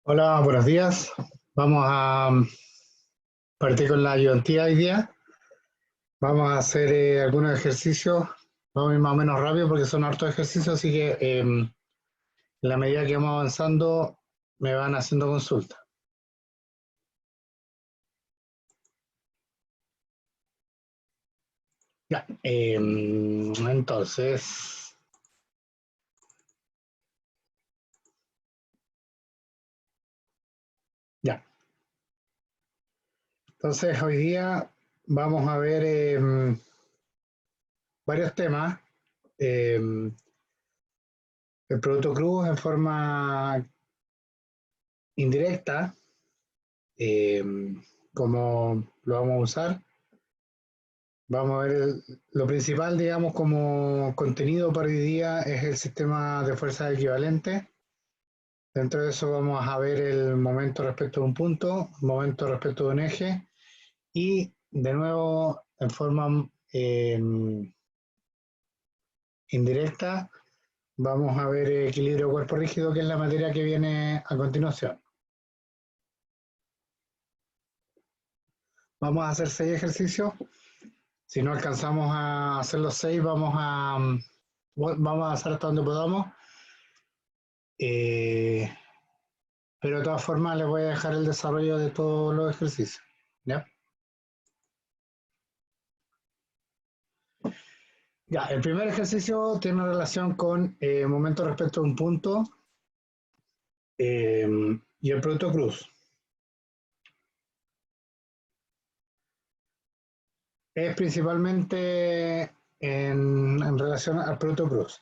Hola, buenos días. Vamos a partir con la ayudantía hoy día. Vamos a hacer algunos ejercicios. Vamos a ir más o menos rápido porque son hartos ejercicios, así que en la medida que vamos avanzando me van haciendo consulta. Ya, entonces, ya. Entonces hoy día vamos a ver varios temas. em, el producto cruz en forma indirecta, cómo lo vamos a usar. Vamos a ver lo principal, digamos, como contenido para hoy día es el sistema de fuerzas equivalentes. Dentro de eso vamos a ver el momento respecto de un punto, momento respecto de un eje y de nuevo en forma indirecta vamos a ver equilibrio cuerpo rígido, que es la materia que viene a continuación. Vamos a hacer 6 ejercicios. Si no alcanzamos a hacer los 6, vamos a avanzar hasta donde podamos. Eh, pero de todas formas les voy a dejar el desarrollo de todos los ejercicios. ¿Ya? Ya, el primer ejercicio tiene relación con momento respecto a un punto y el producto cruz. Es principalmente en relación al producto cruz.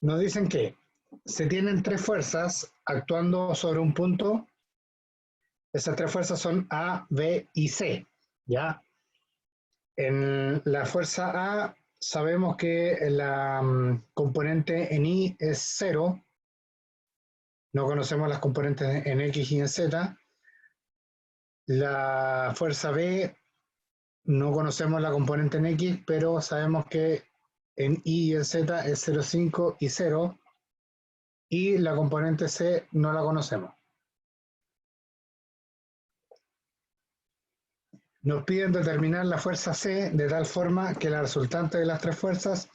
Nos dicen que se tienen 3 fuerzas actuando sobre un punto. Esas 3 fuerzas son A, B y C. ¿Ya? En la fuerza A sabemos que la componente en I es 0. No conocemos las componentes en X y en Z. La fuerza B no conocemos la componente en X, pero sabemos que en Y y en Z es 0,5 y 0. Y la componente C no la conocemos. Nos piden determinar la fuerza C de tal forma que la resultante de las 3 fuerzas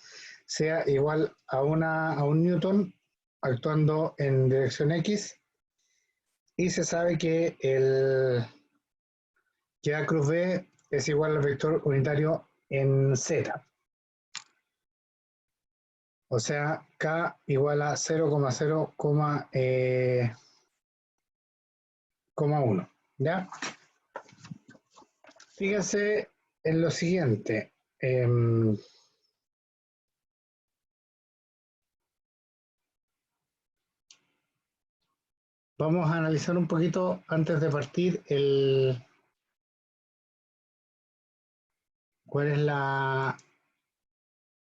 sea igual a un newton actuando en dirección X, y se sabe que que A cruz B es igual al vector unitario en Z. O sea, K igual a 0,0,1. ¿Ya? Fíjense en lo siguiente. Vamos a analizar un poquito antes de partir cuál es la.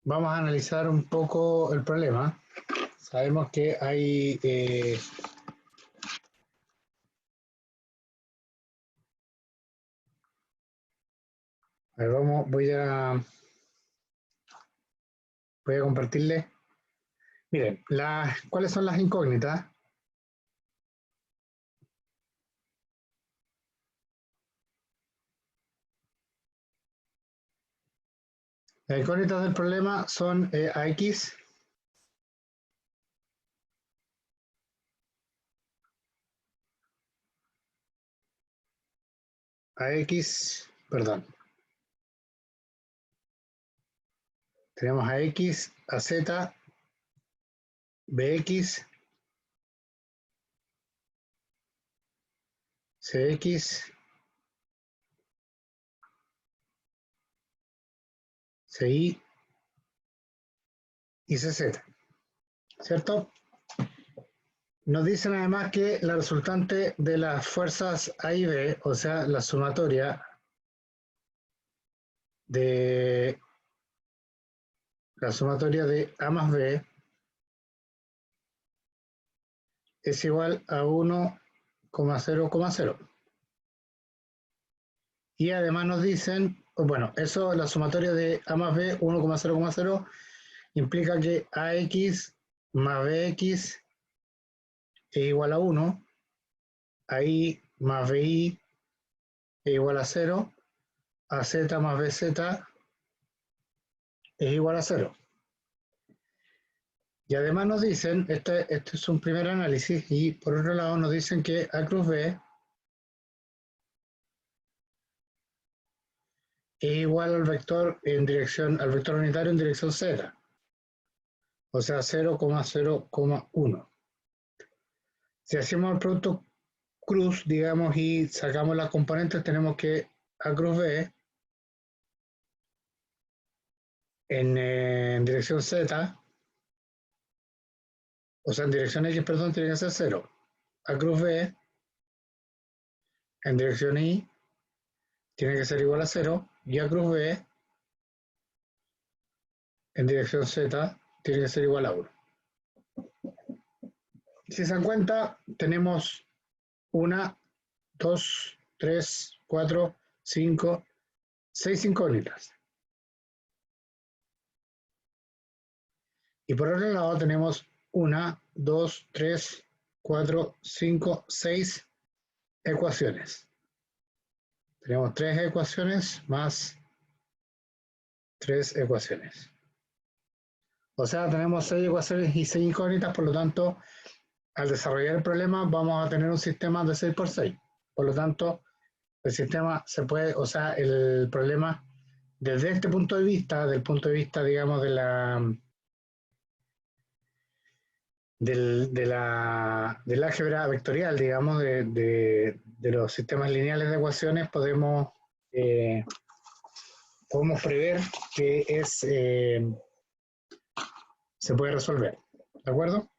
Vamos a analizar un poco el problema. Sabemos que hay a ver, voy a compartirle. Miren, ¿cuáles son las incógnitas? Las incógnitas del problema son AX, perdón. Tenemos AX, AZ, BX, CX, CI y CZ, ¿cierto? Nos dicen además que la resultante de las fuerzas A y B, o sea, la sumatoria de A más B es igual a 1,0,0. Y además nos dicen, bueno, eso, la sumatoria de A más B, 1,0,0, implica que AX más BX es igual a 1, AI más BI es igual a 0, AZ más BZ es igual a 0. Y además nos dicen, este es un primer análisis, y por otro lado nos dicen que A cruz B es igual al vector unitario en dirección Z, o sea 0,0,1. Si hacemos el producto cruz, digamos, y sacamos las componentes, tenemos que A cruz B en dirección Z, o sea, en dirección X, perdón, tiene que ser 0. A cruz B en dirección Y tiene que ser igual a 0, y A cruz B en dirección Z tiene que ser igual a 1. Si se dan cuenta, tenemos 1, 2, 3, 4, 5, 6 incógnitas. Y por otro lado tenemos 1, 2, 3, 4, 5, 6 ecuaciones. Tenemos 3 ecuaciones más 3 ecuaciones. O sea, tenemos 6 ecuaciones y 6 incógnitas, por lo tanto, al desarrollar el problema vamos a tener un sistema de 6 por 6. Por lo tanto, el sistema se puede, o sea, el problema desde este punto de vista, del punto de vista, digamos, del álgebra vectorial, digamos, de los sistemas lineales de ecuaciones, podemos prever que se puede resolver. ¿De acuerdo?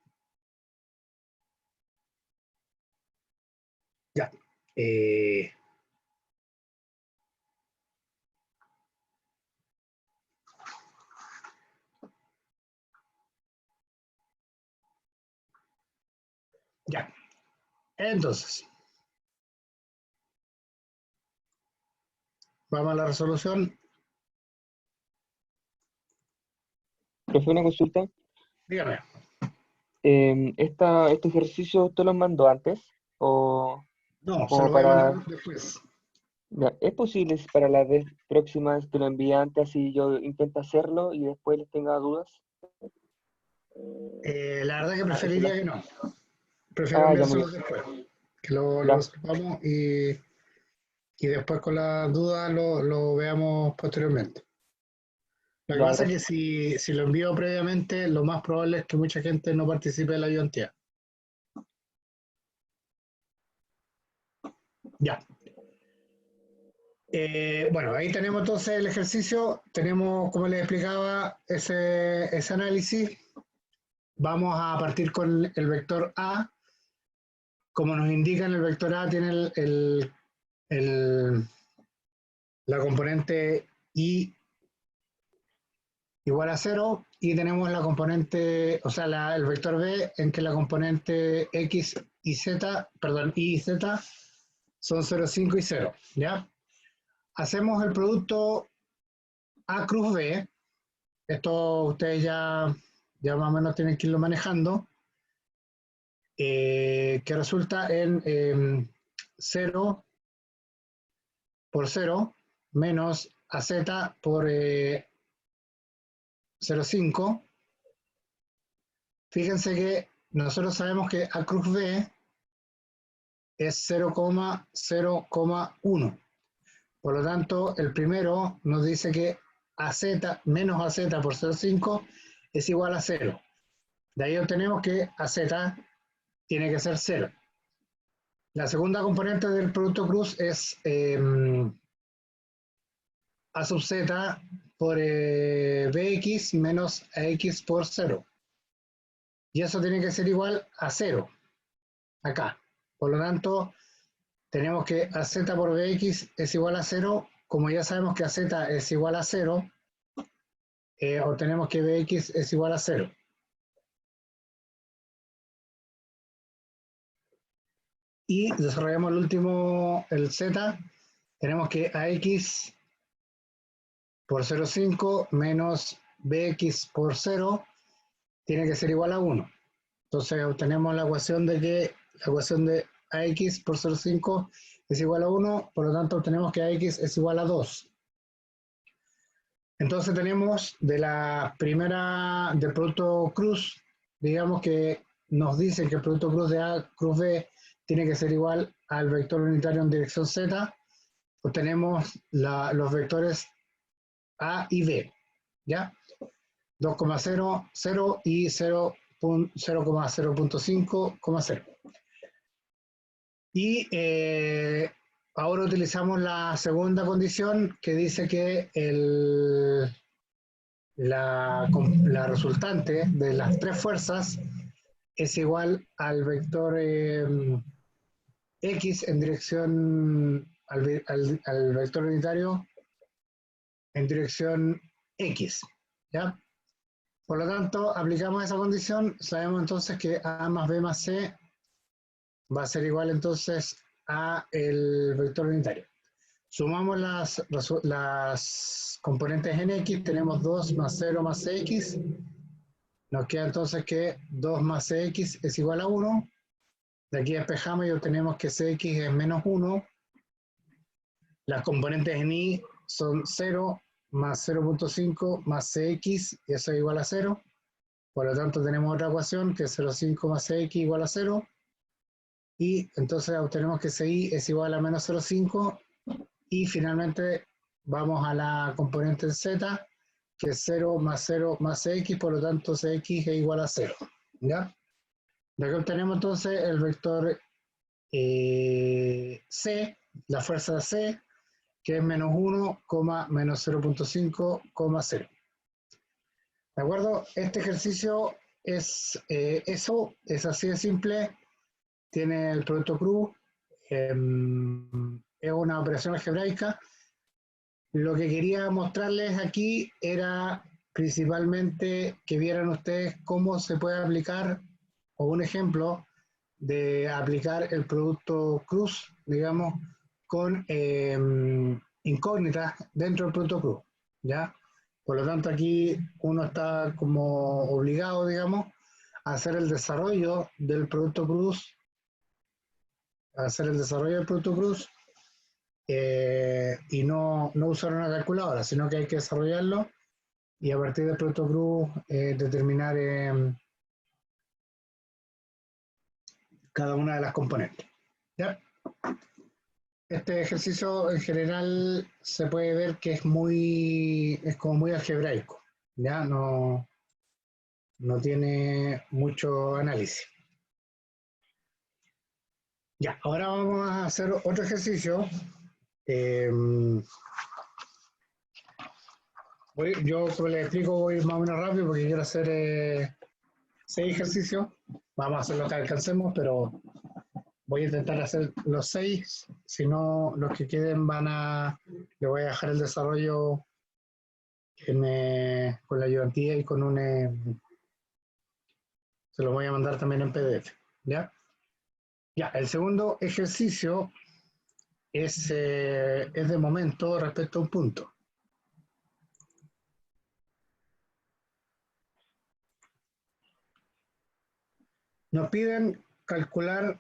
Ya. Ya. Entonces, vamos a la resolución. Profe, una consulta. Dígame. ¿Este ejercicio usted los mandó antes? ¿O No, se como lo voy a para... mandar después. Ya, ¿es posible si para la vez próxima que lo envíe antes, así yo intento hacerlo y después les tenga dudas? La verdad que Eso preferiría que no. Prefiero Ah, ya muy enviárselo bien. después. Que lo Ya, resolvamos y después con la duda lo veamos posteriormente. Lo que ya, pasa es que gracias. si lo envío previamente, lo más probable es que mucha gente no participe de la ayudantía. Ya. Bueno, ahí tenemos entonces el ejercicio. Tenemos, como les explicaba, ese análisis. Vamos a partir con el vector A. Como nos indica en el vector A, tiene la componente Y igual a 0, y tenemos la componente, o sea, el vector B en que la componente X y Z, perdón, Y y Z son 0, 5 y 0, ¿ya? Hacemos el producto A cruz B, esto ustedes ya más o menos tienen que irlo manejando, que resulta en 0 por 0 menos AZ por 0,5. Fíjense que nosotros sabemos que A cruz B es 0,0,1. Por lo tanto, el primero nos dice que AZ menos AZ por 0,5 es igual a 0. De ahí obtenemos que AZ tiene que ser 0. La segunda componente del producto cruz es A sub Z por Bx menos AX por 0. Y eso tiene que ser igual a 0 acá. Por lo tanto, tenemos que AZ por Bx es igual a 0. Como ya sabemos que AZ es igual a 0, obtenemos que Bx es igual a 0. Y desarrollamos el último, el Z. Tenemos que AX por 0,5 menos Bx por 0 tiene que ser igual a 1. Entonces obtenemos la ecuación de AX por 0,5 es igual a 1, por lo tanto obtenemos que AX es igual a 2. Entonces tenemos de la primera, del producto cruz, digamos que nos dice que el producto cruz de A cruz B tiene que ser igual al vector unitario en dirección Z. Obtenemos los vectores A y B, ¿ya? 2,0, 0 y 0,0.5,0. Y ahora utilizamos la segunda condición que dice que la resultante de las tres fuerzas es igual al vector X en dirección al vector unitario en dirección X, ¿ya? Por lo tanto, aplicamos esa condición, sabemos entonces que A más B más C va a ser igual entonces a el vector unitario. Sumamos las componentes en X, tenemos 2 más 0 más CX, nos queda entonces que 2 más CX es igual a 1, de aquí despejamos y obtenemos que CX es menos 1, las componentes en Y son 0 más 0.5 más CX, y eso es igual a 0, por lo tanto tenemos otra ecuación que es 0,5 más CX igual a 0, y entonces obtenemos que CI es igual a menos 0,5, y finalmente vamos a la componente Z, que es 0 más CX, por lo tanto CX es igual a 0, ¿ya? De aquí obtenemos entonces el vector C, la fuerza C, que es menos 1, menos 0.5, 0. ¿De acuerdo? Este ejercicio es es así de simple, tiene el producto cruz, es una operación algebraica. Lo que quería mostrarles aquí era principalmente que vieran ustedes cómo se puede aplicar, o un ejemplo de aplicar el producto cruz, digamos, con incógnitas dentro del producto cruz, ¿ya? Por lo tanto, aquí uno está como obligado, digamos, a hacer el desarrollo del producto cruz, y no usar una calculadora, sino que hay que desarrollarlo y a partir del producto cruz determinar cada una de las componentes, ¿ya? Este ejercicio en general se puede ver que es como muy algebraico, ¿ya? No tiene mucho análisis. Ya, ahora vamos a hacer otro ejercicio. Yo, como les explico, voy más o menos rápido porque quiero hacer 6 ejercicios. Vamos a hacer lo que alcancemos, pero voy a intentar hacer los 6. Si no, los que queden le voy a dejar el desarrollo con la ayudantía y se los voy a mandar también en PDF. ¿Ya? Ya, el segundo ejercicio es de momento respecto a un punto. Nos piden calcular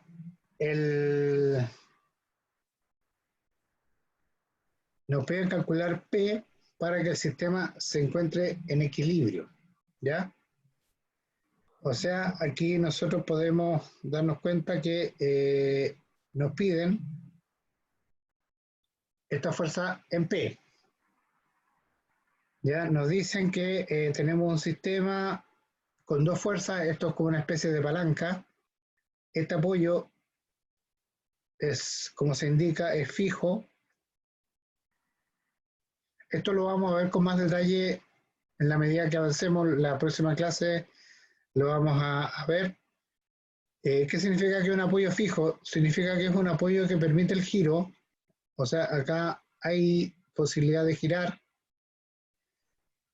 P para que el sistema se encuentre en equilibrio, ¿ya? O sea, aquí nosotros podemos darnos cuenta que nos piden esta fuerza en P. Ya nos dicen que tenemos un sistema con dos fuerzas, esto es como una especie de palanca. Este apoyo es, como se indica, es fijo. Esto lo vamos a ver con más detalle en la medida que avancemos. La próxima clase lo vamos a ver. ¿Qué significa que es un apoyo fijo? Significa que es un apoyo que permite el giro. O sea, acá hay posibilidad de girar,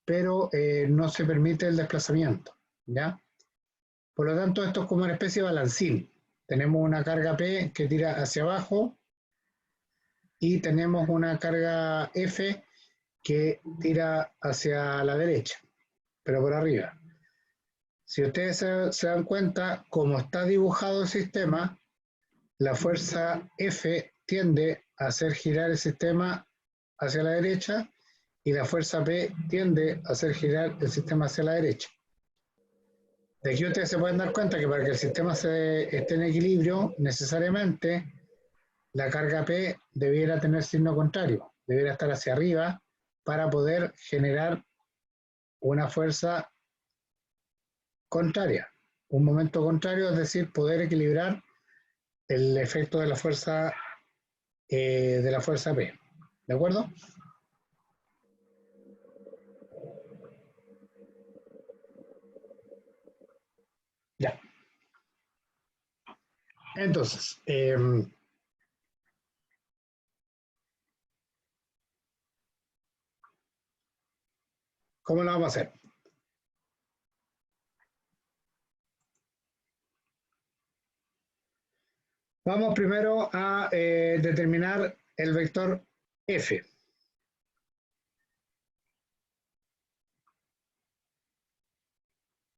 pero no se permite el desplazamiento, ¿ya? Por lo tanto, esto es como una especie de balancín. Tenemos una carga P que tira hacia abajo y tenemos una carga F que tira hacia la derecha, pero por arriba. Si ustedes se dan cuenta, como está dibujado el sistema, la fuerza F tiende a hacer girar el sistema hacia la derecha y la fuerza P tiende a hacer girar el sistema hacia la derecha. De aquí ustedes se pueden dar cuenta que para que el sistema esté en equilibrio, necesariamente la carga P debiera tener signo contrario, debiera estar hacia arriba para poder generar una fuerza contraria, un momento contrario, es decir, poder equilibrar el efecto de la fuerza P. ¿De acuerdo? Ya. Entonces, ¿cómo lo vamos a hacer? Vamos primero a determinar el vector F.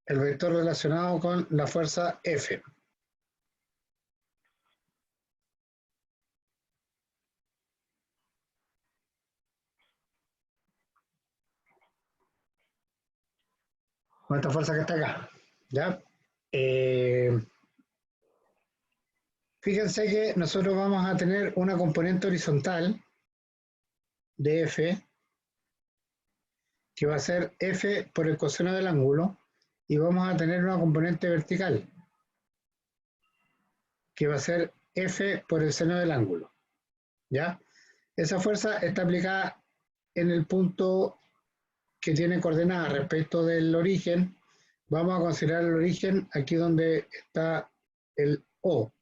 El vector relacionado con la fuerza F. Con esta fuerza que está acá. ¿Ya? Fíjense que nosotros vamos a tener una componente horizontal de F, que va a ser F por el coseno del ángulo, y vamos a tener una componente vertical, que va a ser F por el seno del ángulo. ¿Ya? Esa fuerza está aplicada en el punto que tiene coordenadas respecto del origen. Vamos a considerar el origen aquí donde está el O.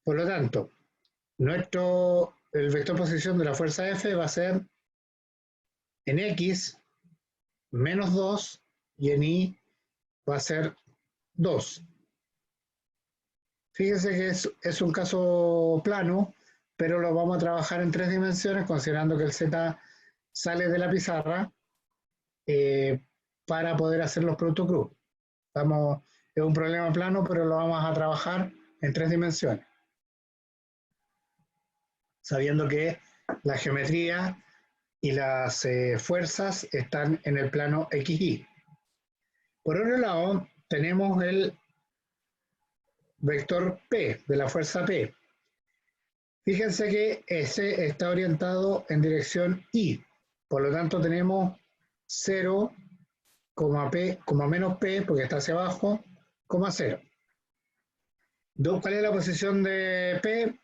Por lo tanto, el vector posición de la fuerza F va a ser en X menos 2 y en Y va a ser 2. Fíjense que es un caso plano, pero lo vamos a trabajar en 3 dimensiones, considerando que el Z sale de la pizarra para poder hacer los productos cruz. Es un problema plano, pero lo vamos a trabajar en 3 dimensiones, sabiendo que la geometría y las fuerzas están en el plano XY. Por otro lado, tenemos el vector P, de la fuerza P. Fíjense que ese está orientado en dirección Y. Por lo tanto, tenemos 0, P, menos P, porque está hacia abajo, 0. ¿Cuál es la posición de P?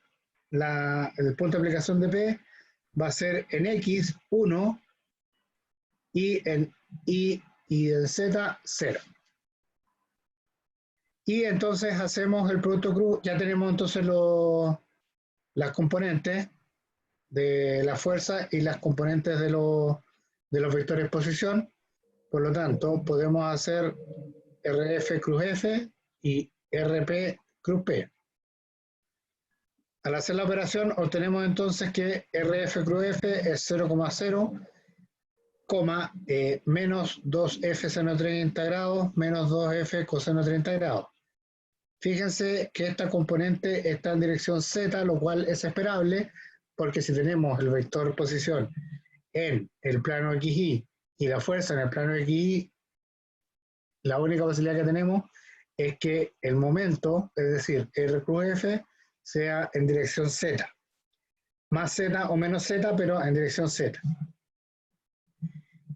El punto de aplicación de P va a ser en X, 1, y en Y y en Z, 0. Y entonces hacemos el producto cruz, ya tenemos entonces las componentes de la fuerza y las componentes de los vectores posición. Por lo tanto, podemos hacer RF cruz F y RP cruz P. Al hacer la operación, obtenemos entonces que RF cruz F es 0,0, menos 2F seno 30 grados, menos 2F coseno 30 grados. Fíjense que esta componente está en dirección Z, lo cual es esperable, porque si tenemos el vector posición en el plano XY y la fuerza en el plano XY, la única posibilidad que tenemos es que el momento, es decir, R cruz F, sea en dirección Z. Más Z o menos Z, pero en dirección Z.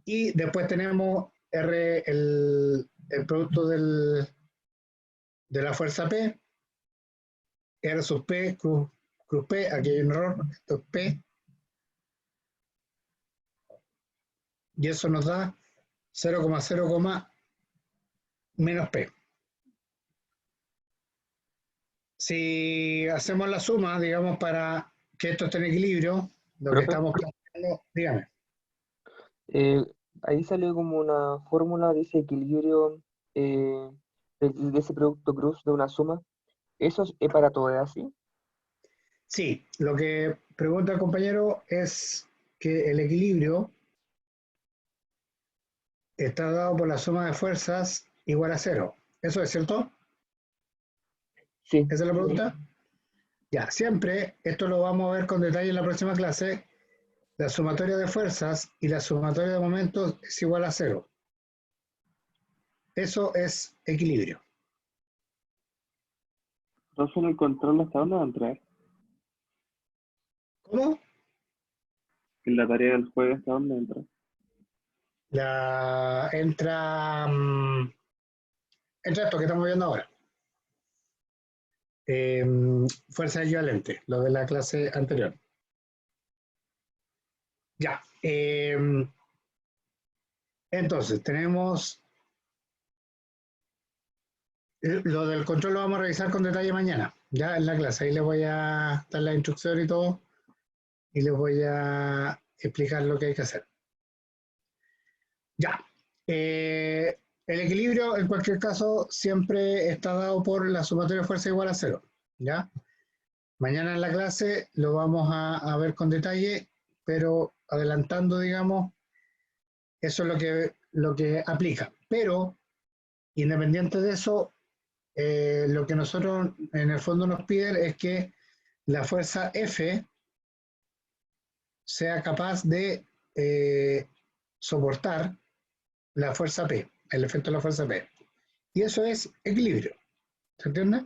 Y después tenemos el producto de la fuerza P, R sub P, cruz P, aquí hay un error, esto es P, y eso nos da 0,0, menos P. Si hacemos la suma, digamos, para que esto esté en equilibrio, lo que Profe, estamos planteando, dígame. eh, ahí salió como una fórmula de ese equilibrio de ese producto cruz de una suma. ¿Eso es para todo, es así? Sí, lo que pregunta el compañero es que el equilibrio está dado por la suma de fuerzas igual a 0. ¿Eso es cierto? Sí, ¿Esa es la pregunta? Ya, siempre, esto lo vamos a ver con detalle en la próxima clase, la sumatoria de fuerzas y la sumatoria de momentos es igual a cero. Eso es equilibrio. Entonces en el control hasta dónde va a entrar. ¿Cómo? En la tarea del juego hasta dónde entra. Entra, entra esto que estamos viendo ahora. Fuerza equivalente, lo de la clase anterior. Ya. Entonces, tenemos lo del control, lo vamos a revisar con detalle mañana, ya en la clase. Ahí les voy a dar la instrucción y todo, y les voy a explicar lo que hay que hacer. Ya. El equilibrio, en cualquier caso, siempre está dado por la sumatoria de fuerza igual a cero. ¿Ya? Mañana en la clase lo vamos a ver con detalle, pero adelantando, digamos, eso es lo que aplica. Pero, independiente de eso, lo que nosotros en el fondo nos piden es que la fuerza F sea capaz de soportar la fuerza P, el efecto de la fuerza P. Y eso es equilibrio. ¿Se entiende?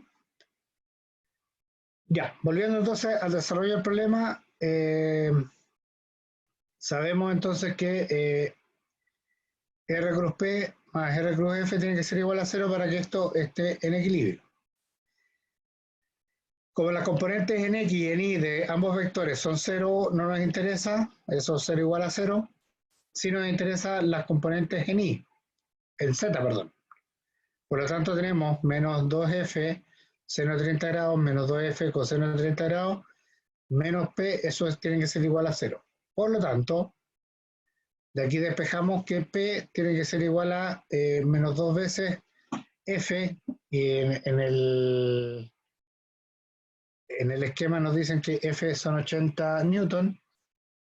Ya, volviendo entonces al desarrollo del problema, sabemos entonces que R cruz P más R cruz F tiene que ser igual a cero para que esto esté en equilibrio. Como las componentes en X y en Y de ambos vectores son cero, no nos interesa, eso es 0 igual a 0. Sí nos interesan las componentes en Y, en Z, perdón. Por lo tanto tenemos menos 2F seno de 30 grados menos 2F coseno de 30 grados menos P, eso tiene que ser igual a 0. Por lo tanto, de aquí despejamos que P tiene que ser igual a menos 2 veces F, y en el esquema nos dicen que F son 80 newton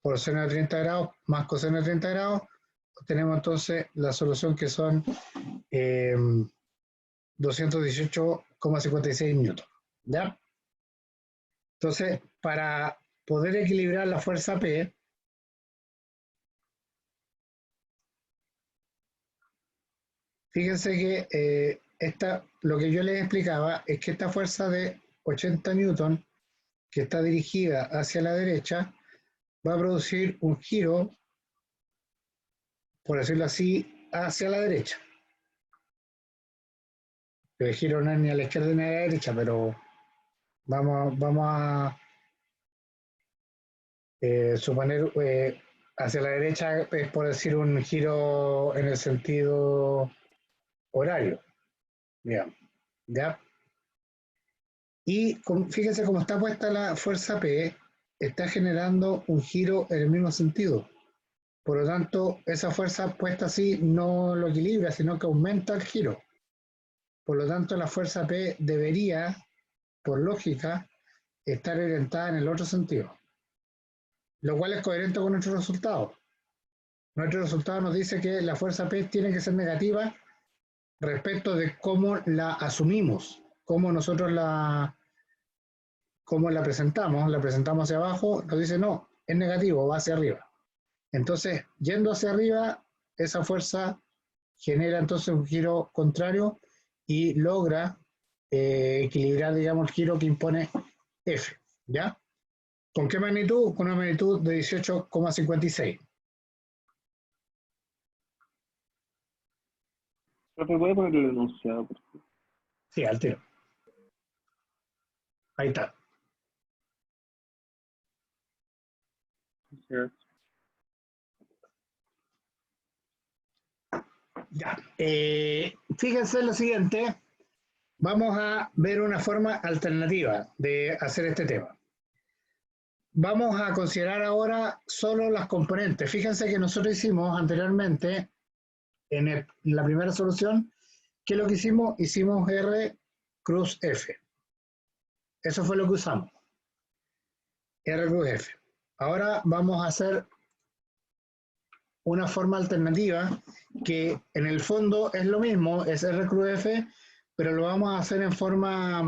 por seno de 30 grados más coseno de 30 grados. Tenemos entonces la solución que son 218,56 newton. ¿Ya? Entonces, para poder equilibrar la fuerza P, fíjense que lo que yo les explicaba es que esta fuerza de 80 newton que está dirigida hacia la derecha va a producir un giro, por decirlo así, hacia la derecha. El giro no es ni a la izquierda ni a la derecha, pero vamos a suponer hacia la derecha es por decir un giro en el sentido horario, digamos. ¿Ya? Y fíjense cómo está puesta la fuerza P, está generando un giro en el mismo sentido. Por lo tanto, esa fuerza puesta así no lo equilibra, sino que aumenta el giro. Por lo tanto, la fuerza P debería, por lógica, estar orientada en el otro sentido. Lo cual es coherente con nuestro resultado. Nuestro resultado nos dice que la fuerza P tiene que ser negativa respecto de cómo la asumimos, cómo nosotros cómo la presentamos hacia abajo, nos dice no, es negativo, va hacia arriba. Entonces, yendo hacia arriba, esa fuerza genera entonces un giro contrario y logra equilibrar, digamos, el giro que impone F, ¿ya? ¿Con qué magnitud? Con una magnitud de 18,56. ¿Me puede poner el enunciado, por favor? Sí, al tiro. Ahí está. Gracias. Ya. Fíjense lo siguiente. Vamos a ver una forma alternativa de hacer este tema. Vamos a considerar ahora solo las componentes. Fíjense que nosotros hicimos anteriormente, en la primera solución, ¿qué es lo que hicimos? Hicimos R cruz F. Eso fue lo que usamos. R cruz F. Ahora vamos a hacer una forma alternativa que en el fondo es lo mismo, es R cruz F, pero lo vamos a hacer en forma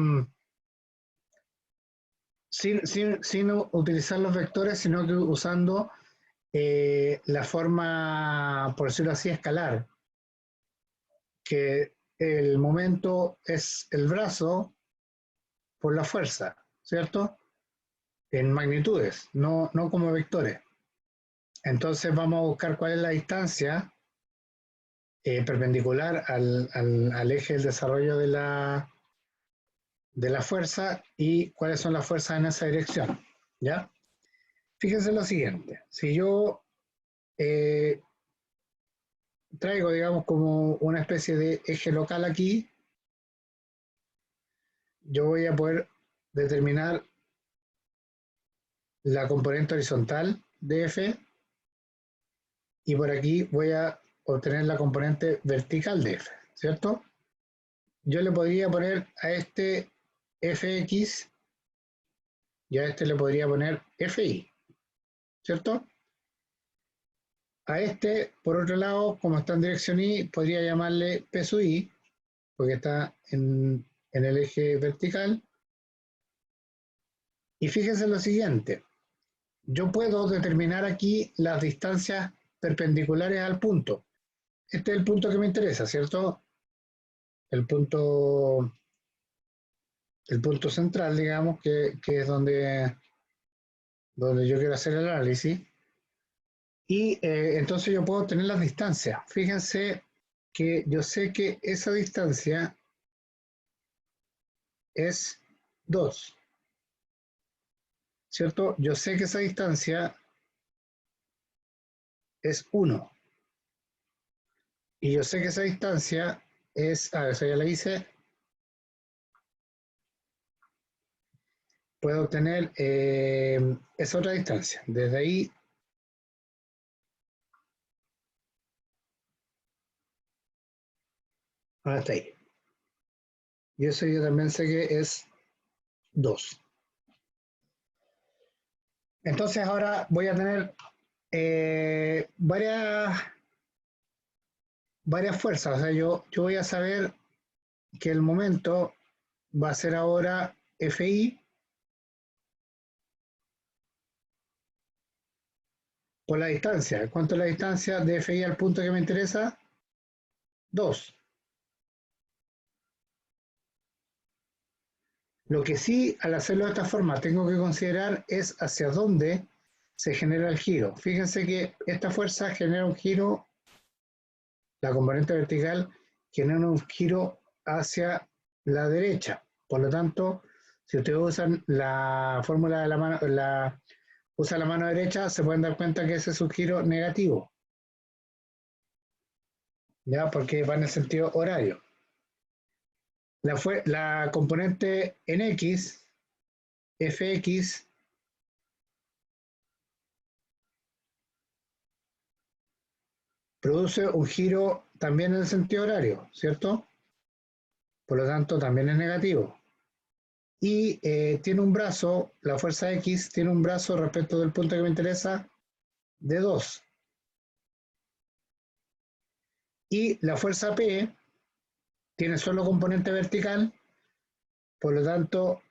sin utilizar los vectores, sino que usando la forma, por decirlo así, escalar, que el momento es el brazo por la fuerza, ¿cierto? En magnitudes, no como vectores. Entonces vamos a buscar cuál es la distancia perpendicular al eje del desarrollo de la fuerza y cuáles son las fuerzas en esa dirección, ¿ya? Fíjense lo siguiente, si yo traigo, digamos, como una especie de eje local aquí, yo voy a poder determinar la componente horizontal de F y por aquí voy a obtener la componente vertical de F, ¿cierto? Yo le podría poner a este Fx y a este le podría poner Fi, ¿cierto? A este, por otro lado, como está en dirección Y, podría llamarle P sub I, porque está en el eje vertical. Y fíjense lo siguiente, yo puedo determinar aquí las distancias perpendiculares al punto. Este es el punto que me interesa, ¿cierto? El punto central, digamos, que es donde yo quiero hacer el análisis. Y entonces yo puedo tener las distancias. Fíjense que yo sé que esa distancia es 2, ¿cierto? Yo sé que esa distancia es 1. Y yo sé que esa distancia es, eso ya la hice, puedo obtener esa otra distancia. Desde ahí hasta ahí. Y eso yo también sé que es 2. Entonces ahora voy a tener varias fuerzas. O sea, yo voy a saber que el momento va a ser ahora Fi por la distancia. ¿Cuánto es la distancia de Fi al punto que me interesa? 2. Lo que sí, al hacerlo de esta forma, tengo que considerar es hacia dónde se genera el giro. Fíjense que esta fuerza genera un giro, la componente vertical genera un giro hacia la derecha. Por lo tanto, si ustedes usan la fórmula de la mano, usa la mano derecha, se pueden dar cuenta que ese es un giro negativo. ¿Ya? Porque va en el sentido horario. La componente en X, Fx, produce un giro también en el sentido horario, ¿cierto? Por lo tanto, también es negativo. Y tiene un brazo, la fuerza X tiene un brazo respecto del punto que me interesa de 2. Y la fuerza P tiene solo componente vertical, por lo tanto,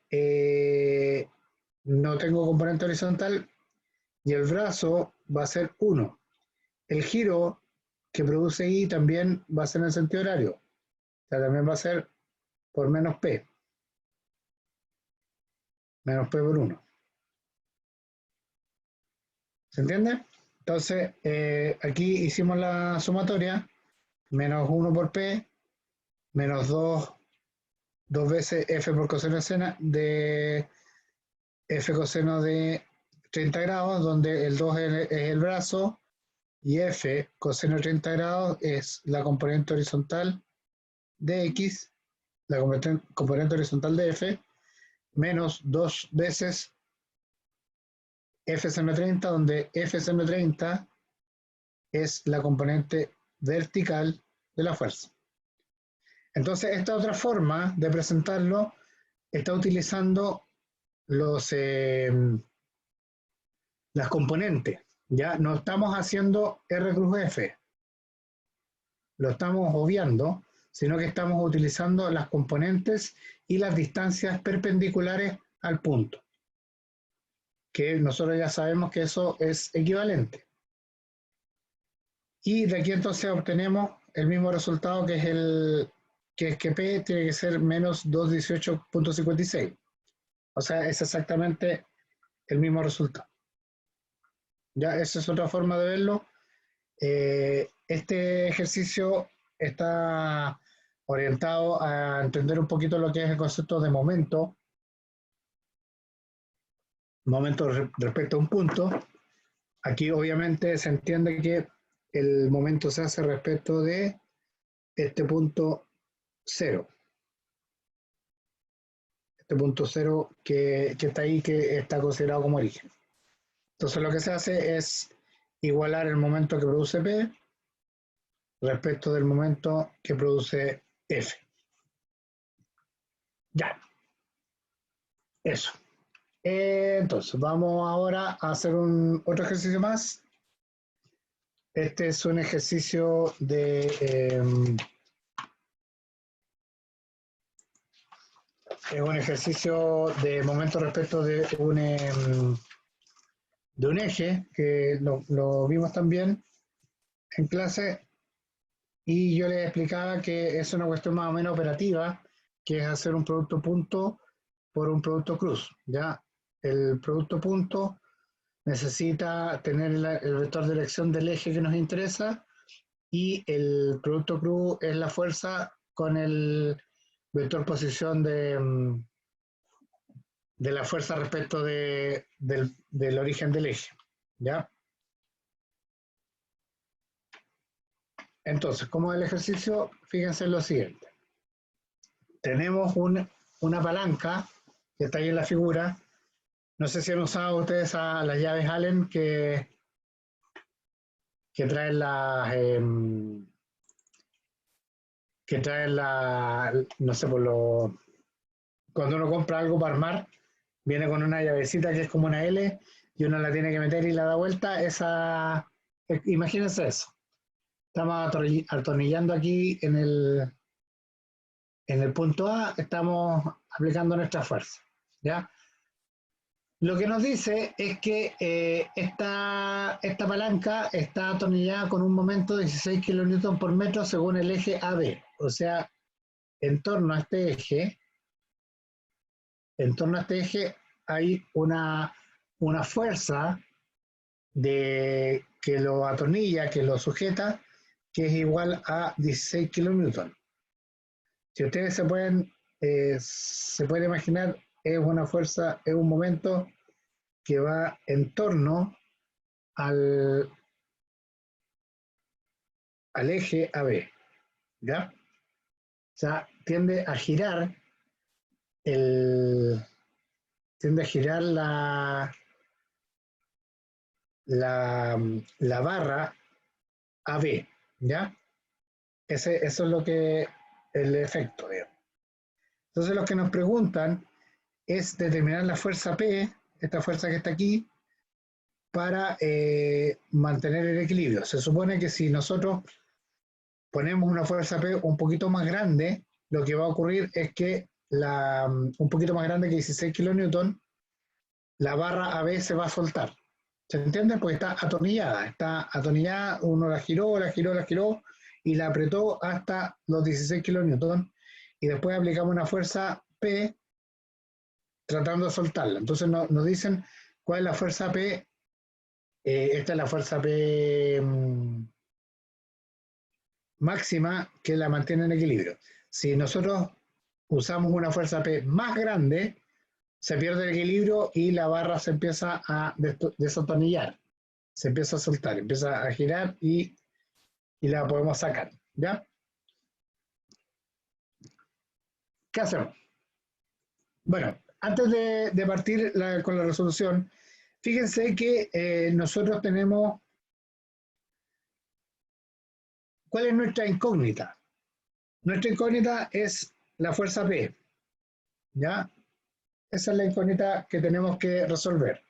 no tengo componente horizontal y el brazo va a ser 1. El giro que produce I también va a ser en el sentido horario, o sea, también va a ser por menos P por 1. ¿Se entiende? Entonces, aquí hicimos la sumatoria, menos 1 por P, menos 2 veces F por coseno de F coseno de 30 grados, donde el 2 es el brazo, y F coseno de 30 grados es la componente horizontal de X, la componente horizontal de F, menos 2 veces F seno de 30, donde F seno de 30 es la componente vertical de la fuerza. Entonces, esta otra forma de presentarlo está utilizando las componentes. Ya no estamos haciendo R cruz F, lo estamos obviando, sino que estamos utilizando las componentes y las distancias perpendiculares al punto. que nosotros ya sabemos que eso es equivalente. Y de aquí entonces obtenemos el mismo resultado que es que P tiene que ser menos 218.56. O sea, es exactamente el mismo resultado. Ya, esa es otra forma de verlo. Este ejercicio está orientado a entender un poquito lo que es el concepto de momento respecto a un punto. Aquí obviamente se entiende que el momento se hace respecto de este punto cero. Este punto cero que está ahí, que está considerado como origen. Entonces lo que se hace es igualar el momento que produce P respecto del momento que produce F. Ya. Eso. Entonces, vamos ahora a hacer otro ejercicio más. Este es un ejercicio es un ejercicio de momento respecto de un eje, que lo vimos también en clase, y yo les explicaba que es una cuestión más o menos operativa, que es hacer un producto punto por un producto cruz. ¿Ya? El producto punto necesita tener el vector de dirección del eje que nos interesa, y el producto cruz es la fuerza con el vector posición de la fuerza respecto del origen del eje. ¿Ya? Entonces, ¿cómo es el ejercicio? Fíjense en lo siguiente. Tenemos una palanca que está ahí en la figura. No sé si han usado ustedes las llaves Allen que traen no sé, cuando uno compra algo para armar, viene con una llavecita que es como una L y uno la tiene que meter y la da vuelta. Imagínense eso. Estamos atornillando aquí en el punto A, estamos aplicando nuestra fuerza. ¿Ya? Lo que nos dice es que esta palanca está atornillada con un momento de 16 kN por metro según el eje AB. O sea, en torno a este hay una fuerza que lo atornilla, que lo sujeta, que es igual a 16 kN. Si ustedes se pueden imaginar, es una fuerza, es un momento que va en torno al eje AB, ¿ya? O sea, tiende a girar la barra AB, ¿ya? Eso es lo que el efecto, digamos. Entonces lo que nos preguntan es determinar la fuerza P, esta fuerza que está aquí, para mantener el equilibrio. Se supone que si nosotros ponemos una fuerza P un poquito más grande, lo que va a ocurrir es que un poquito más grande que 16 kN, la barra AB se va a soltar. ¿Se entiende? Porque está atornillada, uno la giró, y la apretó hasta los 16 kN, y después aplicamos una fuerza P tratando de soltarla. Entonces nos dicen cuál es la fuerza P. Esta es la fuerza P máxima que la mantiene en equilibrio. Si nosotros usamos una fuerza P más grande, se pierde el equilibrio y la barra se empieza a desatornillar, se empieza a soltar, empieza a girar y la podemos sacar. ¿Ya? ¿Qué hacemos? Bueno, antes de partir con la resolución, fíjense que nosotros tenemos... ¿Cuál es nuestra incógnita? Nuestra incógnita es la fuerza P. ¿Ya? Esa es la incógnita que tenemos que resolver.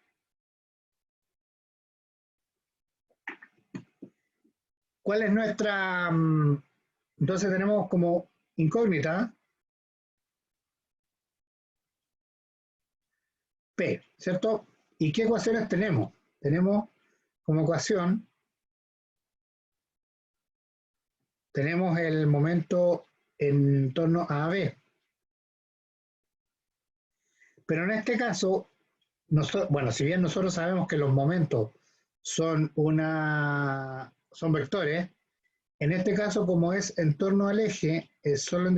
¿Cuál es nuestra... Entonces tenemos como incógnita P, ¿cierto? ¿Y qué ecuaciones tenemos? Tenemos como ecuación, tenemos el momento en torno a B. Pero en este caso, bueno, si bien nosotros sabemos que los momentos son vectores, en este caso, como es en torno al eje, es solo en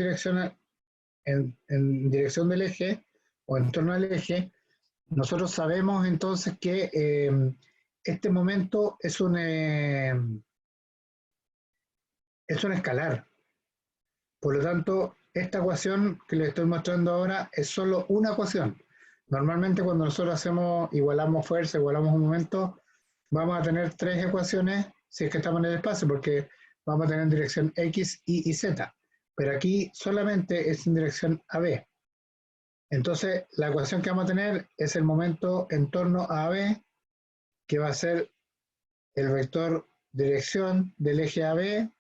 dirección del eje o en torno al eje, nosotros sabemos entonces que este momento es un escalar. Por lo tanto, esta ecuación que les estoy mostrando ahora es solo una ecuación. Normalmente cuando nosotros igualamos fuerza, igualamos un momento, vamos a tener tres ecuaciones si es que estamos en el espacio, porque vamos a tener en dirección X, Y y Z. Pero aquí solamente es en dirección AB. Entonces, la ecuación que vamos a tener es el momento en torno a AB, que va a ser el vector dirección del eje AB,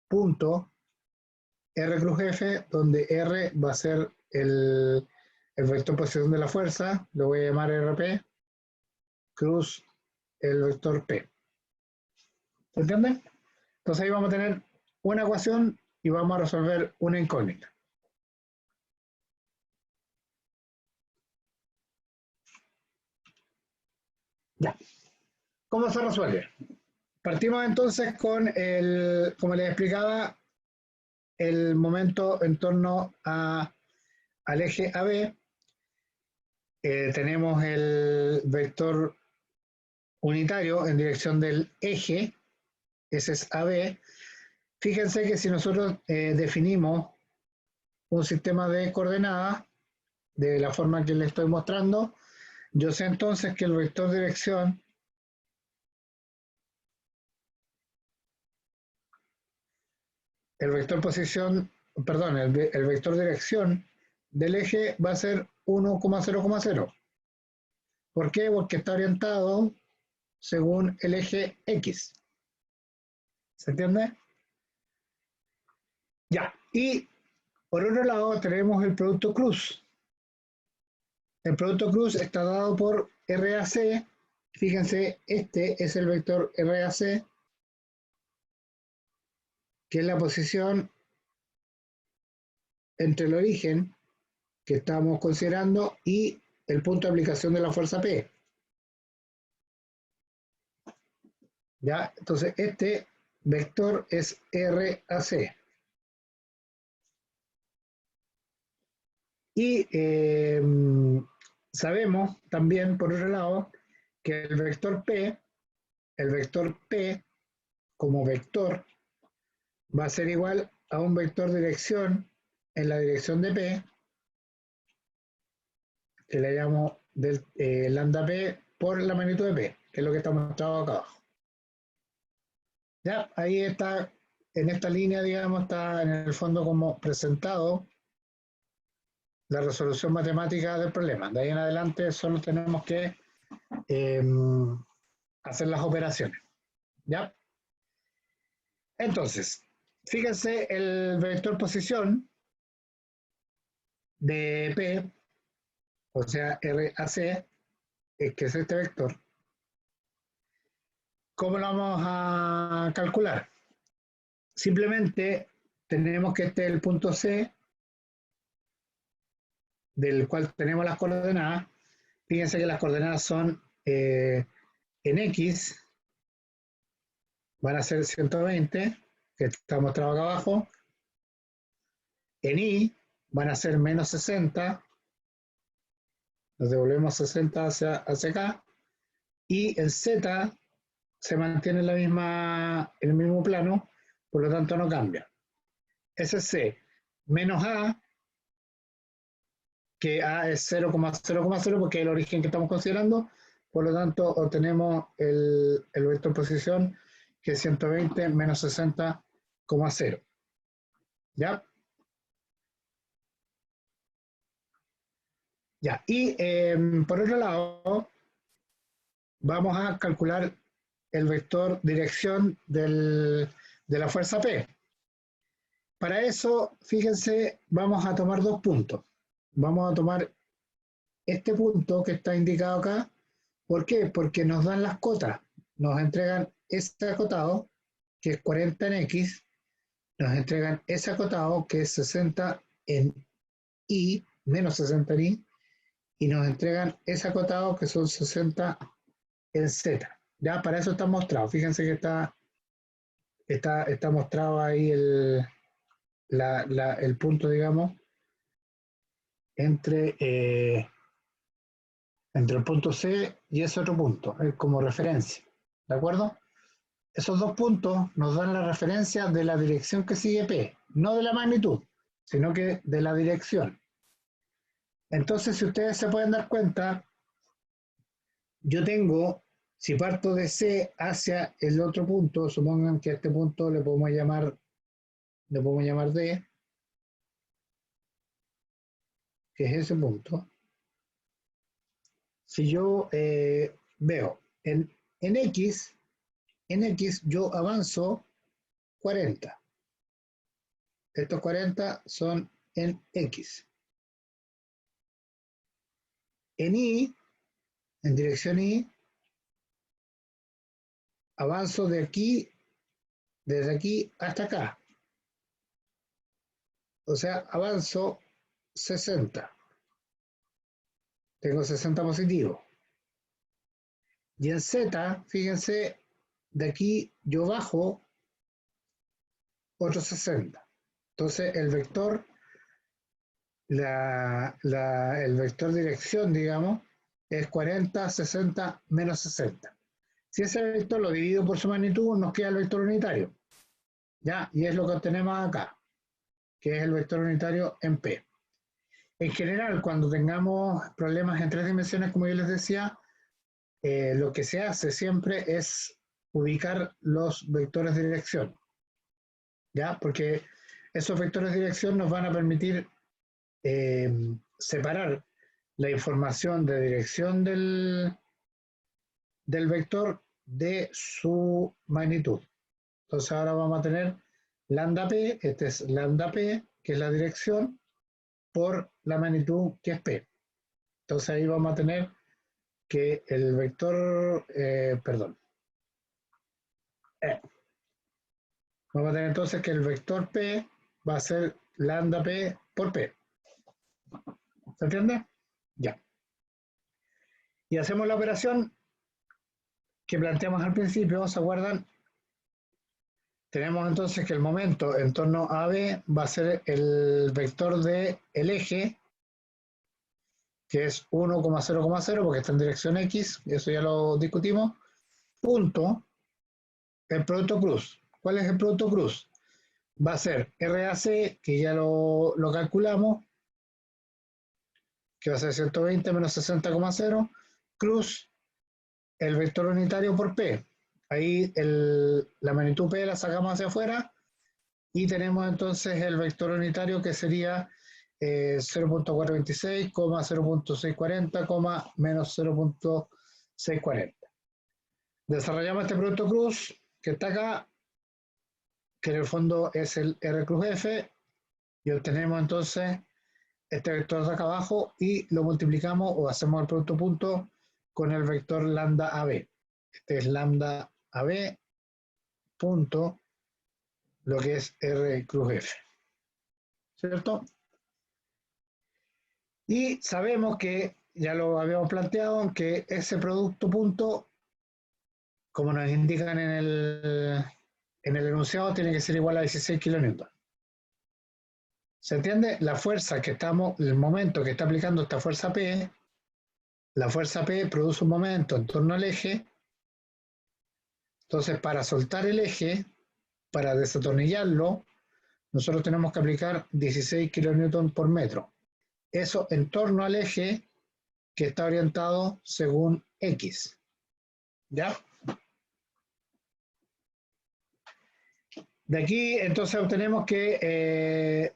punto, R cruz F, donde R va a ser el vector posición de la fuerza, lo voy a llamar RP, cruz el vector P. ¿Se entiende? Entonces ahí vamos a tener una ecuación y vamos a resolver una incógnita. Ya. ¿Cómo se resuelve? Partimos entonces con como les explicaba, el momento en torno al eje AB. Tenemos el vector unitario en dirección del eje, ese es AB. Fíjense que si nosotros definimos un sistema de coordenadas de la forma que les estoy mostrando, yo sé entonces que el vector dirección el vector dirección del eje va a ser 1,0,0. ¿Por qué? Porque está orientado según el eje X. ¿Se entiende? Ya. Y por otro lado tenemos el producto cruz. El producto cruz está dado por RAC. Fíjense, este es el vector RAC, que es la posición entre el origen que estamos considerando y el punto de aplicación de la fuerza P. ¿Ya? Entonces, este vector es RAC. Y sabemos también, por otro lado, que el vector P como vector va a ser igual a un vector dirección en la dirección de P, que le llamo lambda P por la magnitud de P, que es lo que está mostrado acá abajo. Ya, ahí está, en esta línea, digamos, está en el fondo como presentado la resolución matemática del problema. De ahí en adelante solo tenemos que hacer las operaciones. ¿Ya? Entonces, fíjense el vector posición de P, o sea, RAC, que es este vector. ¿Cómo lo vamos a calcular? Simplemente tenemos que este es el punto C, del cual tenemos las coordenadas. Fíjense que las coordenadas son en X, van a ser 120, que está mostrado acá abajo. En Y van a ser menos 60, nos devolvemos 60 hacia acá. Y en Z se mantiene en el mismo plano, por lo tanto no cambia. Ese es C. Menos A, que A es 0,0,0 porque es el origen que estamos considerando, por lo tanto obtenemos el vector posición, que es 120 menos 60,0. ¿Ya? Ya, y por otro lado, vamos a calcular el vector dirección de la fuerza P. Para eso, fíjense, vamos a tomar dos puntos. Vamos a tomar este punto que está indicado acá, ¿Por qué? Porque nos dan las cotas. Nos entregan este acotado, que es 40 en X, nos entregan ese acotado, que es 60 en Y, menos 60 en Y nos entregan ese acotado, que son 60 en Z. Ya, para eso está mostrado. Fíjense que está mostrado ahí el punto, digamos, entre, entre el punto C y ese otro punto, como referencia. ¿De acuerdo? Esos dos puntos nos dan la referencia de la dirección que sigue P, no de la magnitud, sino que de la dirección. Entonces, si ustedes se pueden dar cuenta, yo tengo, si parto de C hacia el otro punto, supongan que a este punto le podemos llamar D, que es ese punto. Si yo veo en X yo avanzo 40. Estos 40 son en X. En Y, en dirección Y, avanzo de aquí, desde aquí hasta acá. O sea, avanzo 60. Tengo 60 positivo. Y en Z, fíjense, de aquí yo bajo otros 60. Entonces el vector, el vector dirección, digamos, es 40, 60, menos 60. Si ese vector lo divido por su magnitud, nos queda el vector unitario. ¿Ya? Y es lo que obtenemos acá, que es el vector unitario en P. En general, cuando tengamos problemas en 3 dimensiones, como yo les decía, lo que se hace siempre es ubicar los vectores de dirección. ¿Ya? Porque esos vectores de dirección nos van a permitir separar la información de dirección del vector de su magnitud. Entonces ahora vamos a tener lambda p, este es lambda p, que es la dirección, por la magnitud que es p. Entonces ahí vamos a tener que el vector, vamos a tener entonces que el vector p va a ser lambda p por p. ¿Se entiende? Ya. Y hacemos la operación que planteamos al principio, ¿se acuerdan? Tenemos entonces que el momento en torno a B va a ser el vector del eje, que es 1,0,0 porque está en dirección X, eso ya lo discutimos, punto, el producto cruz. ¿Cuál es el producto cruz? Va a ser RAC, que ya lo calculamos, que va a ser 120 menos 60,0, cruz el vector unitario por P. Ahí la magnitud P la sacamos hacia afuera y tenemos entonces el vector unitario que sería 0.426, 0.640, menos 0.640. Desarrollamos este producto cruz que está acá, que en el fondo es el R cruz F, y obtenemos entonces este vector de acá abajo y lo multiplicamos o hacemos el producto punto con el vector lambda AB. Este es lambda AB punto lo que es R cruz F. ¿Cierto? Y sabemos que, ya lo habíamos planteado, que ese producto punto, como nos indican en el enunciado, tiene que ser igual a 16 kN. ¿Se entiende? La fuerza que estamos, el momento que está aplicando esta fuerza P, la fuerza P produce un momento en torno al eje. Entonces, para soltar el eje, para desatornillarlo, nosotros tenemos que aplicar 16 kN por metro. Eso en torno al eje que está orientado según X. ¿Ya? De aquí, entonces, obtenemos que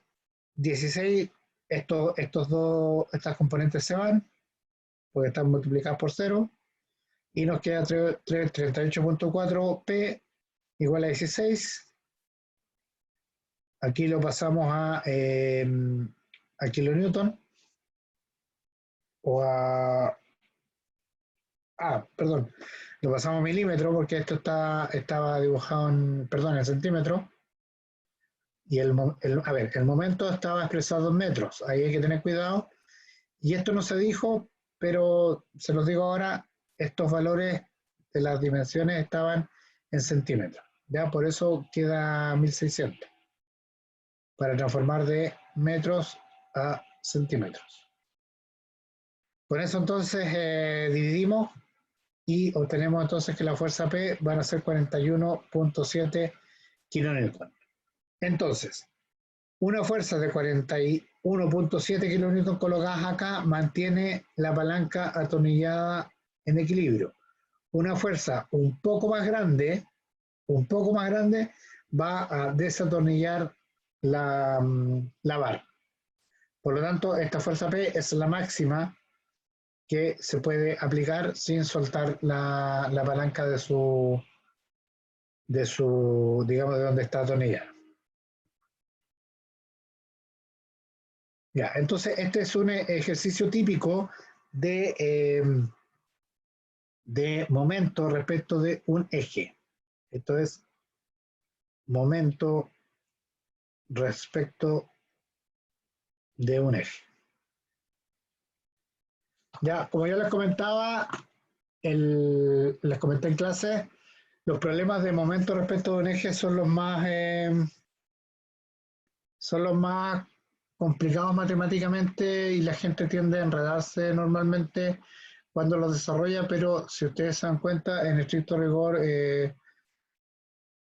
16, estas componentes se van, porque están multiplicadas por 0, y nos queda 38.4 P igual a 16. Aquí lo pasamos a kilonewton o a perdón, lo pasamos a milímetro porque esto estaba dibujado en centímetros. Y el momento estaba expresado en metros. Ahí hay que tener cuidado. Y esto no se dijo, pero se los digo ahora, estos valores de las dimensiones estaban en centímetros. ¿Ya? Por eso queda 1600, para transformar de metros a centímetros. Con eso entonces dividimos y obtenemos entonces que la fuerza P van a ser 41.7 kilonewton. Entonces, una fuerza de 41.7 kilonewton colocadas acá mantiene la palanca atornillada en equilibrio. Una fuerza un poco más grande va a desatornillar la barra. Por lo tanto, esta fuerza P es la máxima que se puede aplicar sin soltar la palanca de su, digamos, de donde está atornillada. Ya, entonces este es un ejercicio típico de momento respecto de un eje. Esto es momento respecto de un eje. Ya, como yo les comentaba, les comenté en clase, los problemas de momento respecto de un eje son los más complicados matemáticamente y la gente tiende a enredarse normalmente cuando los desarrolla, pero si ustedes se dan cuenta, en estricto rigor es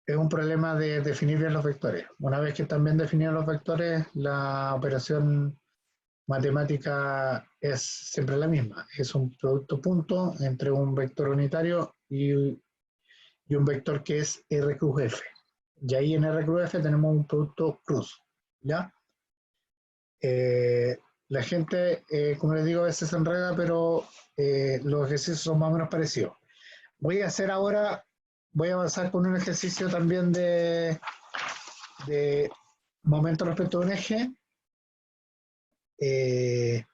un problema de definir bien los vectores. Una vez que están bien definidos los vectores, la operación matemática es siempre la misma. Es un producto punto entre un vector unitario y un vector que es R cruz F. Y ahí en R cruz F tenemos un producto cruz. ¿Ya? La gente, como les digo, a veces se enreda, pero los ejercicios son más o menos parecidos. Voy a avanzar con un ejercicio también de momento respecto a un eje, que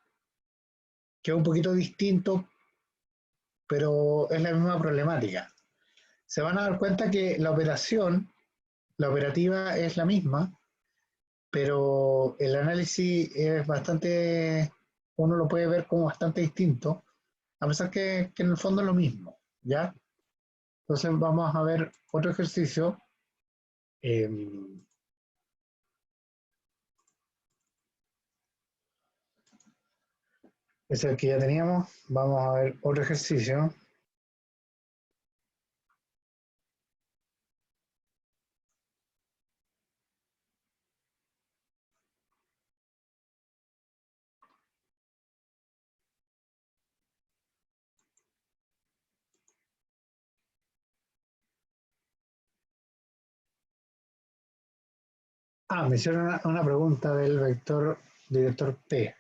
es un poquito distinto, pero es la misma problemática. Se van a dar cuenta que la operativa es la misma, pero el análisis es uno lo puede ver como bastante distinto, a pesar que en el fondo es lo mismo, ¿ya? Entonces vamos a ver otro ejercicio. Es el que ya teníamos. Vamos a ver otro ejercicio. Me hicieron una pregunta del director P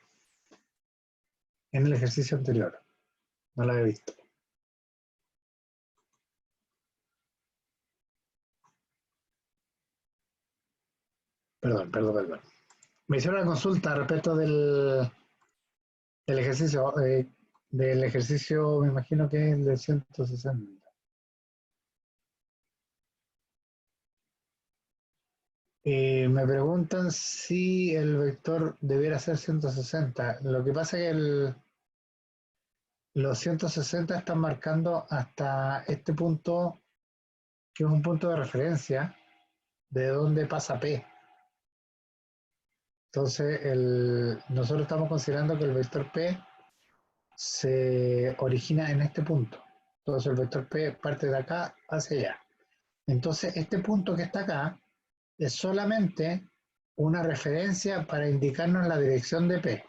en el ejercicio anterior. No lo había visto. Perdón. Me hicieron una consulta respecto del ejercicio. Del ejercicio, me imagino que es el de 160. Me preguntan si el vector debiera ser 160. Lo que pasa es que los 160 están marcando hasta este punto, que es un punto de referencia de donde pasa P. Entonces, nosotros estamos considerando que el vector P se origina en este punto. Entonces, el vector P parte de acá hacia allá. Entonces, este punto que está acá es solamente una referencia para indicarnos la dirección de P.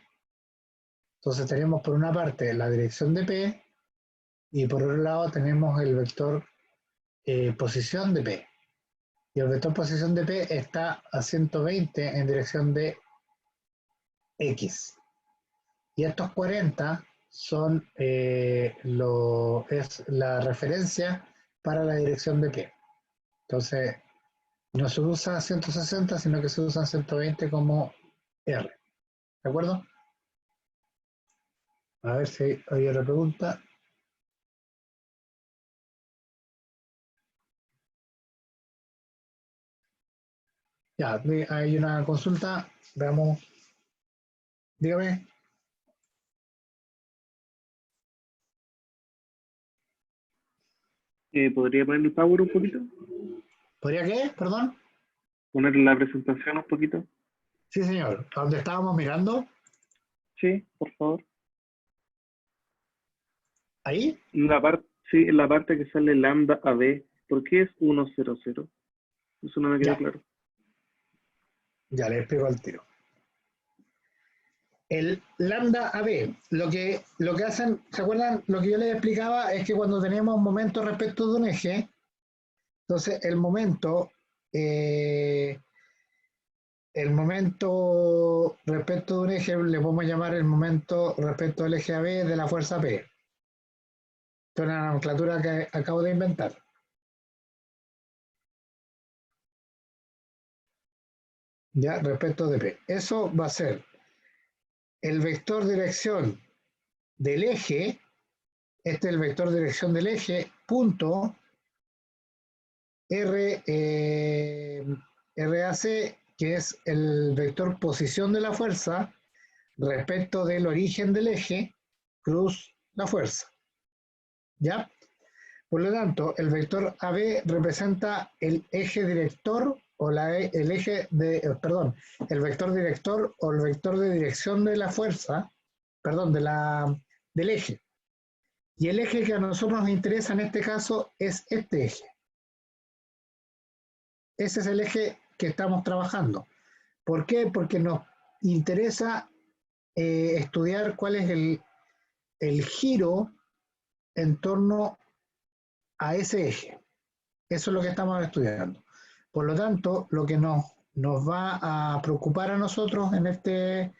Entonces, tenemos por una parte la dirección de P y por otro lado tenemos el vector posición de P. Y el vector posición de P está a 120 en dirección de X. Y estos 40 es la referencia para la dirección de P. Entonces, no se usa 160, sino que se usa 120 como R. ¿De acuerdo? A ver si hay otra pregunta. Ya, hay una consulta. Veamos. Dígame. ¿Podría poner el power un poquito? ¿Podría qué? Perdón. ¿Poner la presentación un poquito? Sí, señor. ¿A dónde estábamos mirando? Sí, por favor. Ahí. Sí, en la parte que sale lambda AB, ¿por qué es 100? Eso no me queda Ya. claro. Ya le explico al tiro. El lambda AB, lo que hacen, ¿se acuerdan? Lo que yo les explicaba es que cuando tenemos un momento respecto de un eje, entonces el momento respecto de un eje le podemos llamar el momento respecto del eje AB de la fuerza P. Esta es una nomenclatura que acabo de inventar. Ya, respecto de P. Eso va a ser el vector dirección del eje, este es el vector dirección del eje, punto, RAC, que es el vector posición de la fuerza respecto del origen del eje, cruz la fuerza. ¿Ya? Por lo tanto, el vector AB representa el eje director o el eje de, perdón, el vector director o el vector de dirección de la fuerza, perdón, del eje. Y el eje que a nosotros nos interesa en este caso es este eje. Ese es el eje que estamos trabajando. ¿Por qué? Porque nos interesa estudiar cuál es el giro en torno a ese eje. Eso es lo que estamos estudiando. Por lo tanto, lo que nos va a preocupar a nosotros en este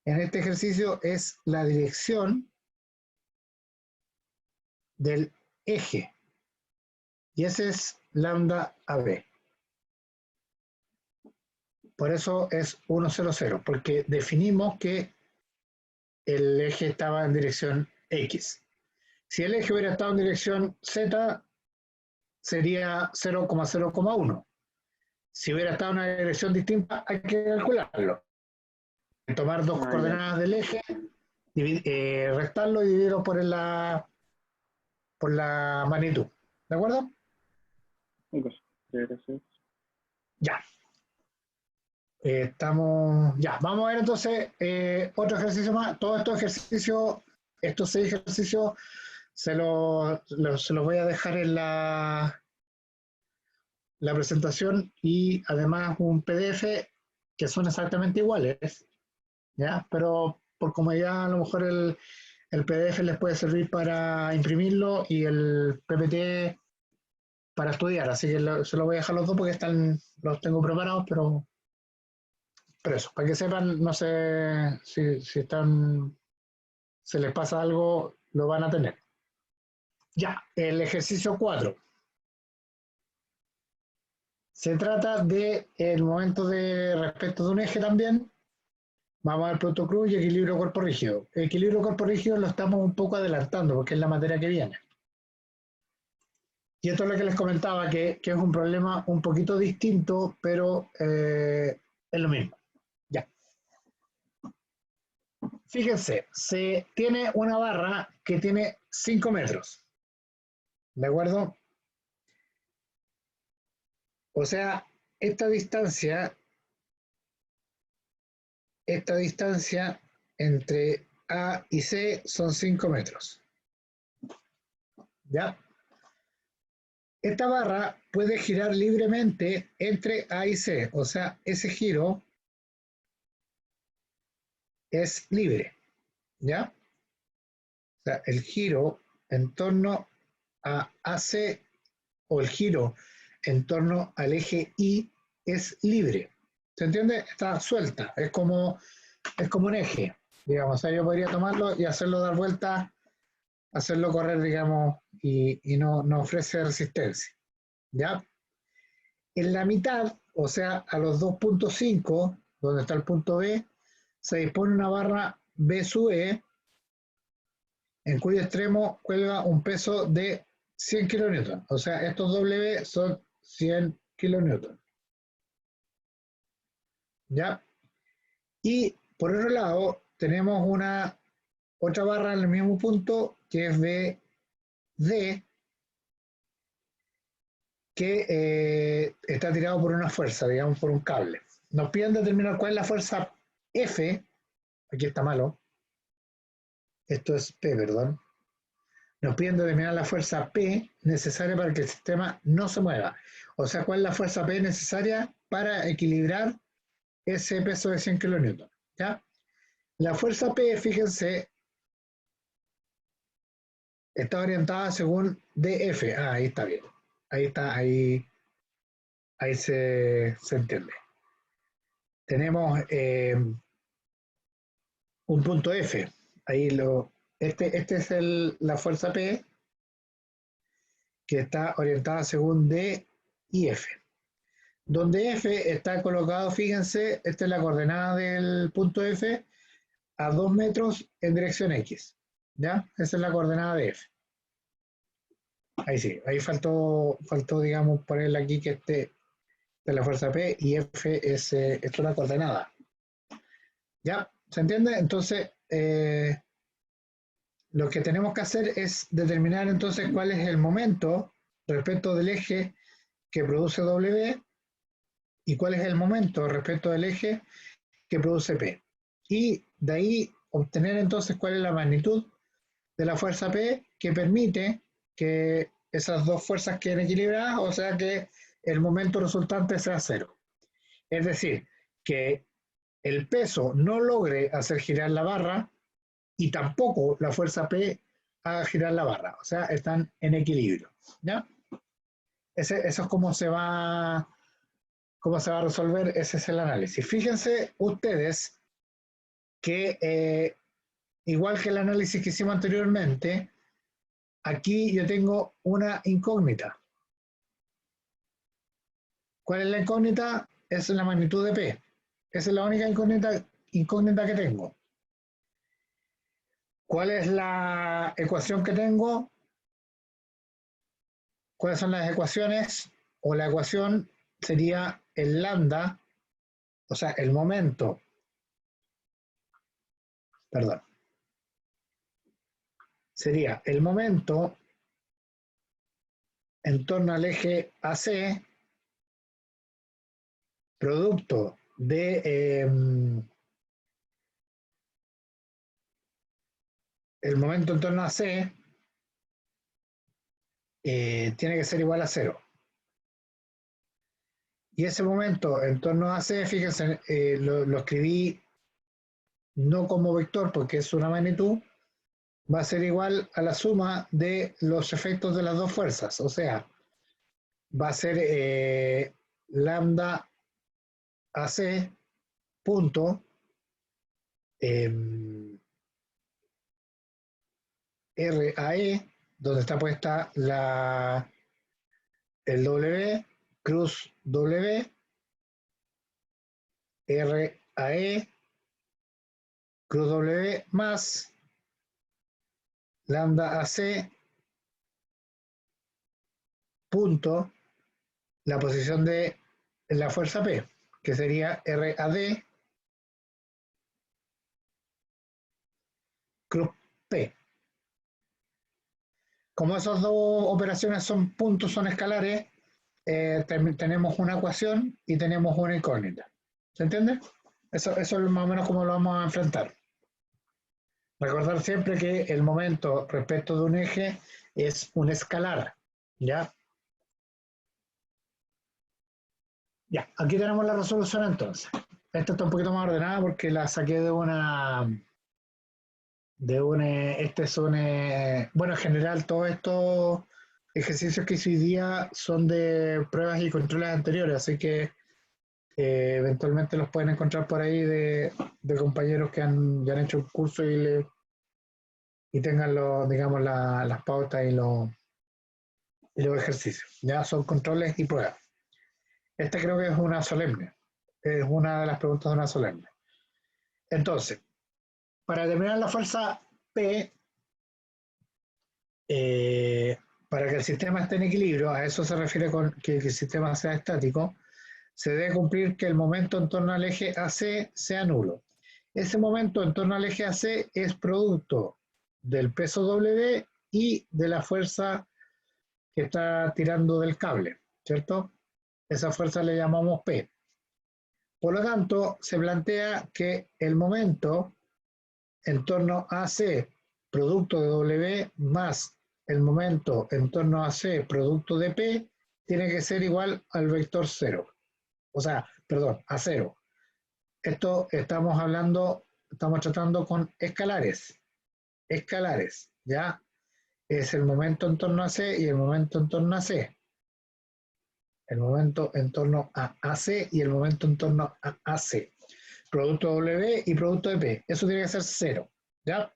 ejercicio es la dirección del eje. Y ese es lambda AB. Por eso es 100, porque definimos que el eje estaba en dirección X. Si el eje hubiera estado en dirección Z, sería 0,0,1. Si hubiera estado en una dirección distinta, hay que calcularlo. Tomar dos coordenadas del eje, restarlo y dividirlo por la magnitud. ¿De acuerdo? Gracias. Ya. Ya. Vamos a ver entonces otro ejercicio más. Todos estos 6 ejercicios, se los voy a dejar en la presentación y además un PDF que son exactamente iguales, ¿ya? Pero por comodidad a lo mejor el PDF les puede servir para imprimirlo y el PPT para estudiar, así que se lo voy a dejar los dos porque los tengo preparados, pero eso, para que sepan, no sé si se les pasa algo, lo van a tener. Ya, el ejercicio 4. Se trata de el momento de respecto de un eje también. Vamos al producto cruz y equilibrio cuerpo rígido. El equilibrio cuerpo rígido lo estamos un poco adelantando porque es la materia que viene. Y esto es lo que les comentaba, que es un problema un poquito distinto, pero es lo mismo. Ya. Fíjense, se tiene una barra que tiene 5 metros. ¿De acuerdo? O sea, esta distancia entre A y C son 5 metros. ¿Ya? Esta barra puede girar libremente entre A y C, o sea, ese giro es libre, ¿ya? O sea, el giro en torno a AC o el giro en torno al eje Y es libre. ¿Se entiende? Está suelta, es como un eje, digamos. O sea, yo podría tomarlo y hacerlo dar vuelta, hacerlo correr, digamos, y no ofrece resistencia, ¿ya? En la mitad, o sea, a los 2.5, donde está el punto B, se dispone una barra B sub E, en cuyo extremo cuelga un peso de 100 kilonewton. O sea, estos W son 100 kilonewton. ¿ya? Y por otro lado, tenemos una otra barra en el mismo punto, que es BD, que está tirado por una fuerza, digamos por un cable. Nos piden determinar cuál es la fuerza F, aquí está malo, esto es P, perdón. Nos piden determinar la fuerza P necesaria para que el sistema no se mueva. O sea, cuál es la fuerza P necesaria para equilibrar ese peso de 100 kilonewton, ¿ya? La fuerza P, fíjense, está orientada según DF. Ah, ahí está bien. Ahí está, ahí se entiende. Tenemos un punto F. Ahí este es la fuerza P, que está orientada según D y F. Donde F está colocado, fíjense, esta es la coordenada del punto F, a 2 metros en dirección X. ¿Ya? Esa es la coordenada de F. Ahí sí, ahí faltó digamos, ponerle aquí que esté de la fuerza P y F es una coordenada. ¿Ya? ¿Se entiende? Entonces, lo que tenemos que hacer es determinar entonces cuál es el momento respecto del eje que produce W y cuál es el momento respecto del eje que produce P. Y de ahí obtener entonces cuál es la magnitud de la fuerza P que permite que esas dos fuerzas queden equilibradas, o sea que el momento resultante sea cero. Es decir, que el peso no logre hacer girar la barra y tampoco la fuerza P haga girar la barra. O sea, están en equilibrio. ¿Ya? Eso es cómo se va a resolver, ese es el análisis. Fíjense ustedes que igual que el análisis que hicimos anteriormente, aquí yo tengo una incógnita. ¿Cuál es la incógnita? Es la magnitud de P. Esa es la única incógnita que tengo. ¿Cuál es la ecuación que tengo? ¿Cuáles son las ecuaciones? O la ecuación sería el lambda, o sea, el momento, perdón, sería el momento en torno al eje AC, producto de el momento en torno a C, tiene que ser igual a 0. Y ese momento en torno a C, fíjense, lo escribí no como vector porque es una magnitud, va a ser igual a la suma de los efectos de las dos fuerzas. O sea, va a ser lambda AC punto RAE, donde está puesta el W, cruz W, RAE, cruz W más lambda AC punto la posición de la fuerza P, que sería RAD cruz P. Como esas dos operaciones son puntos, son escalares, tenemos una ecuación y tenemos una incógnita. ¿Se entiende? Eso es más o menos como lo vamos a enfrentar. Recordar siempre que el momento respecto de un eje es un escalar. ¿Ya? Ya, aquí tenemos la resolución entonces. Esta está un poquito más ordenada porque la saqué de bueno, en general todos estos ejercicios que hice hoy día son de pruebas y controles anteriores, así que eventualmente los pueden encontrar por ahí de compañeros que ya han hecho un curso y tengan digamos, las pautas y los ejercicios. Ya son controles y pruebas. Esta creo que es una solemne. Es una de las preguntas de una solemne. Entonces, para determinar la fuerza P, para que el sistema esté en equilibrio, a eso se refiere con que el sistema sea estático, se debe cumplir que el momento en torno al eje AC sea nulo. Ese momento en torno al eje AC es producto del peso W y de la fuerza que está tirando del cable, ¿cierto? Esa fuerza le llamamos P. Por lo tanto, se plantea que el momento en torno a AC, producto de W, más el momento en torno a C, producto de P, tiene que ser igual al vector 0. O sea, perdón, a 0. Esto estamos tratando con escalares. Escalares, ¿ya? Es el momento en torno a C y el momento en torno a C. El momento en torno a AC y el momento en torno a AC. Producto W y producto de P. Eso tiene que ser 0, ¿ya?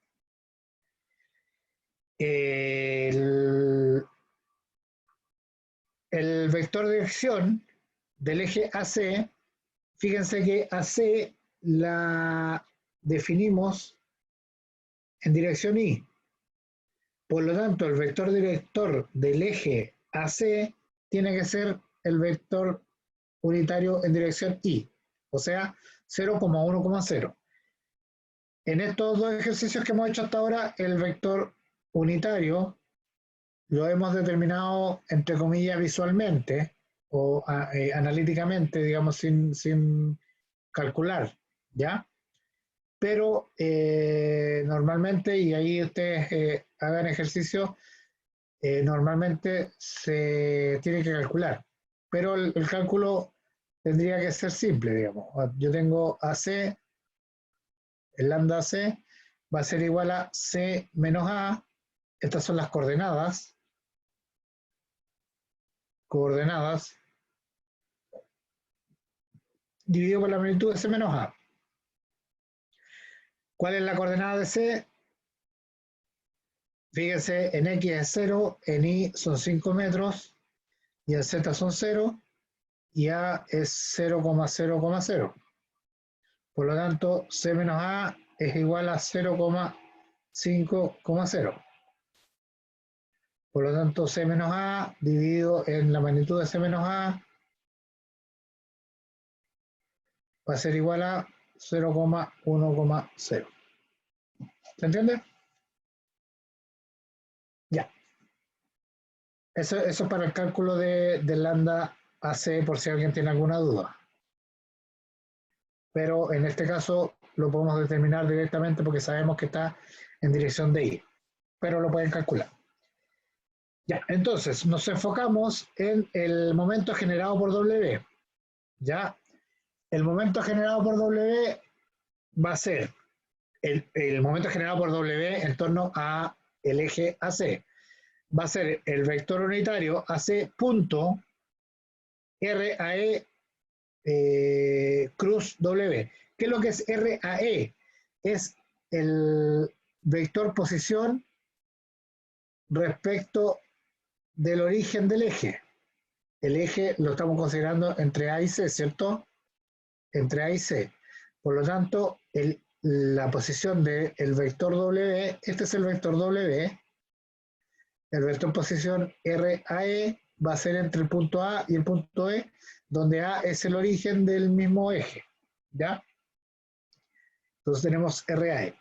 El vector de dirección del eje AC, fíjense que AC la definimos en dirección Y. Por lo tanto, el vector director del eje AC tiene que ser el vector unitario en dirección Y, o sea, 0,1,0. En estos dos ejercicios que hemos hecho hasta ahora, el vector unitario lo hemos determinado, entre comillas, visualmente o analíticamente, digamos, sin calcular, ¿ya? Pero normalmente, y ahí ustedes hagan ejercicio, normalmente se tiene que calcular, pero el cálculo tendría que ser simple, digamos. Yo tengo AC, el lambda AC va a ser igual a C menos A, estas son las coordenadas, dividido por la magnitud de C menos A. ¿Cuál es la coordenada de C? Fíjense, en X es 0, en Y son 5 metros, y en Z son 0, y A es 0,0,0. Por lo tanto, C menos A es igual a 0,5,0. Por lo tanto, C menos A dividido en la magnitud de C menos A va a ser igual a 0,1,0. ¿Se entiende? Ya. Eso es para el cálculo del lambda AC, por si alguien tiene alguna duda. Pero en este caso lo podemos determinar directamente porque sabemos que está en dirección de Y. Pero lo pueden calcular. Ya, entonces nos enfocamos en el momento generado por W. Ya, el momento generado por W va a ser el momento generado por W en torno a el eje AC. Va a ser el vector unitario AC punto RAE cruz W. ¿Qué es lo que es RAE? Es el vector posición respecto del origen del eje. El eje lo estamos considerando entre A y C, ¿cierto? Entre A y C. Por lo tanto, la posición del vector W, este es el vector W, el vector posición RAE va a ser entre el punto A y el punto E, donde A es el origen del mismo eje, ¿ya? Entonces tenemos RAE.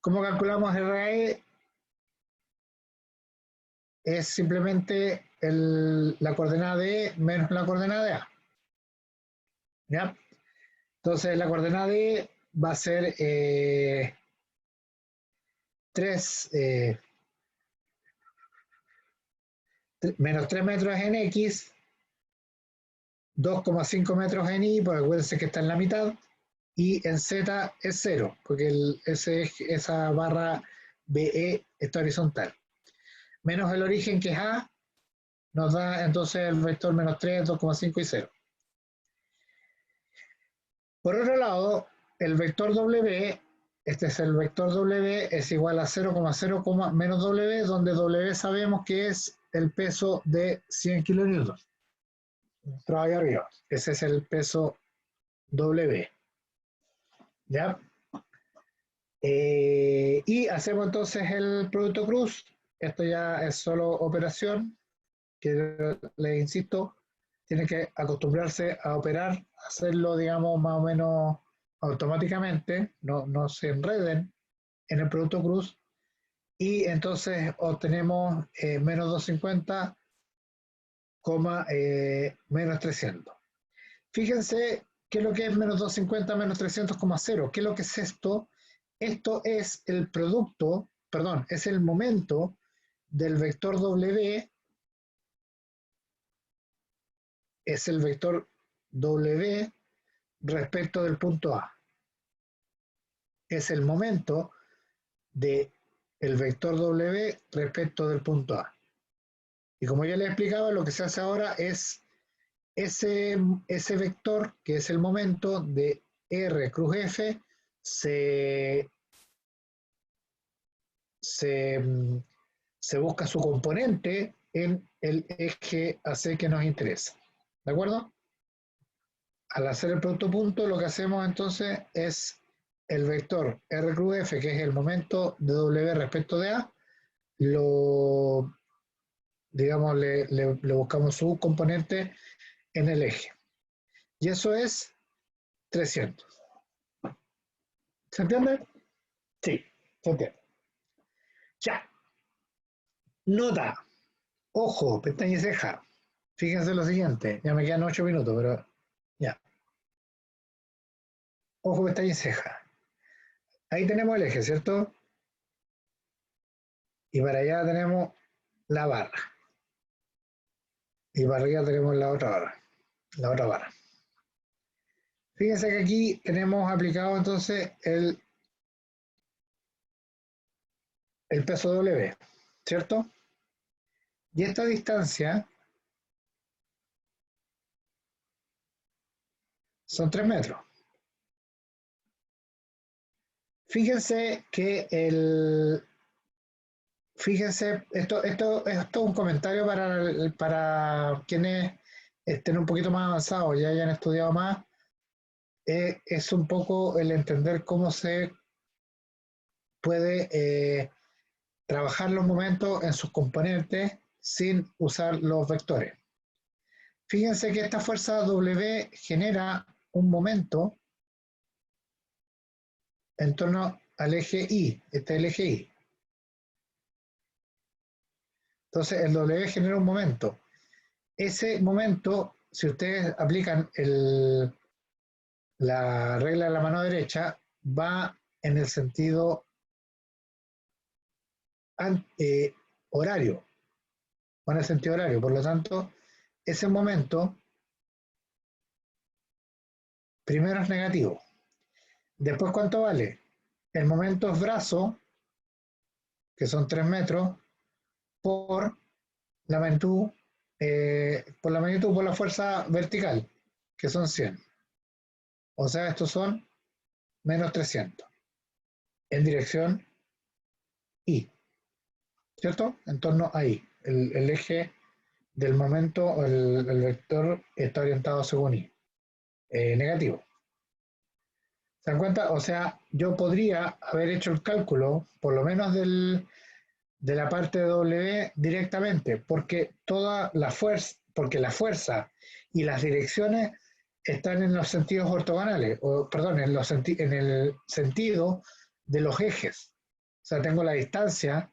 ¿Cómo calculamos RAE? Es simplemente la coordenada de E menos la coordenada de A, ¿ya? Entonces la coordenada de E va a ser 3, menos 3 metros en X, 2,5 metros en Y, porque acuérdense que está en la mitad, y en Z es 0, porque esa barra BE está horizontal. Menos el origen que es A, nos da entonces el vector menos 3, 2,5 y 0. Por otro lado, el vector W, este es el vector W, es igual a 0,0, menos W, donde W sabemos que es el peso de 100 kilonewtons. Trabajo arriba. Ese es el peso W. ¿Ya? Y hacemos entonces el producto cruz. Esto ya es solo operación, que les insisto, tiene que acostumbrarse a operar, hacerlo, digamos, más o menos automáticamente, no se enreden en el producto cruz, y entonces obtenemos menos 250, menos 300. Fíjense qué es lo que es menos 250 menos 300,0. ¿Qué es lo que es esto? Esto es el producto, perdón, es el momento del vector W, es el vector W respecto del punto A. Es el momento del vector W respecto del punto A. Y como ya les explicaba, lo que se hace ahora es ese vector, que es el momento de R cruz F, se busca su componente en el eje AC que nos interesa. ¿De acuerdo? Al hacer el producto punto, lo que hacemos entonces es el vector R cruz F, que es el momento de W respecto de A, digamos, le buscamos su componente en el eje. Y eso es 300. ¿Se entiende? Sí, se entiende. Ya. Nota. Ojo, pestaña y ceja. Fíjense lo siguiente. Ya me quedan 8 minutos, pero ya. Ojo, pestaña y ceja. Ahí tenemos el eje, ¿cierto? Y para allá tenemos la barra. Y para arriba tenemos la otra barra. La otra barra. Fíjense que aquí tenemos aplicado entonces el peso W, ¿cierto? Y esta distancia son 3 metros. Fíjense que fíjense, esto es un comentario para quienes estén un poquito más avanzados, ya hayan estudiado más. Es un poco el entender cómo se puede trabajar los momentos en sus componentes sin usar los vectores. Fíjense que esta fuerza W genera un momento en torno al eje Y. Este es el eje Y. Entonces el W genera un momento. Ese momento, si ustedes aplican la regla de la mano derecha, va en el sentido horario. Va en el sentido horario. Por lo tanto, ese momento primero es negativo. Después, ¿cuánto vale? El momento es brazo, que son 3 metros, por la magnitud, por la fuerza vertical, que son 100. O sea, estos son menos 300 en dirección Y, ¿cierto? En torno a Y. El eje del momento, el vector está orientado según Y. Negativo. ¿Se dan cuenta? O sea, yo podría haber hecho el cálculo, por lo menos de la parte de W directamente, porque la fuerza y las direcciones están en los sentidos ortogonales, en el sentido de los ejes. O sea, tengo la distancia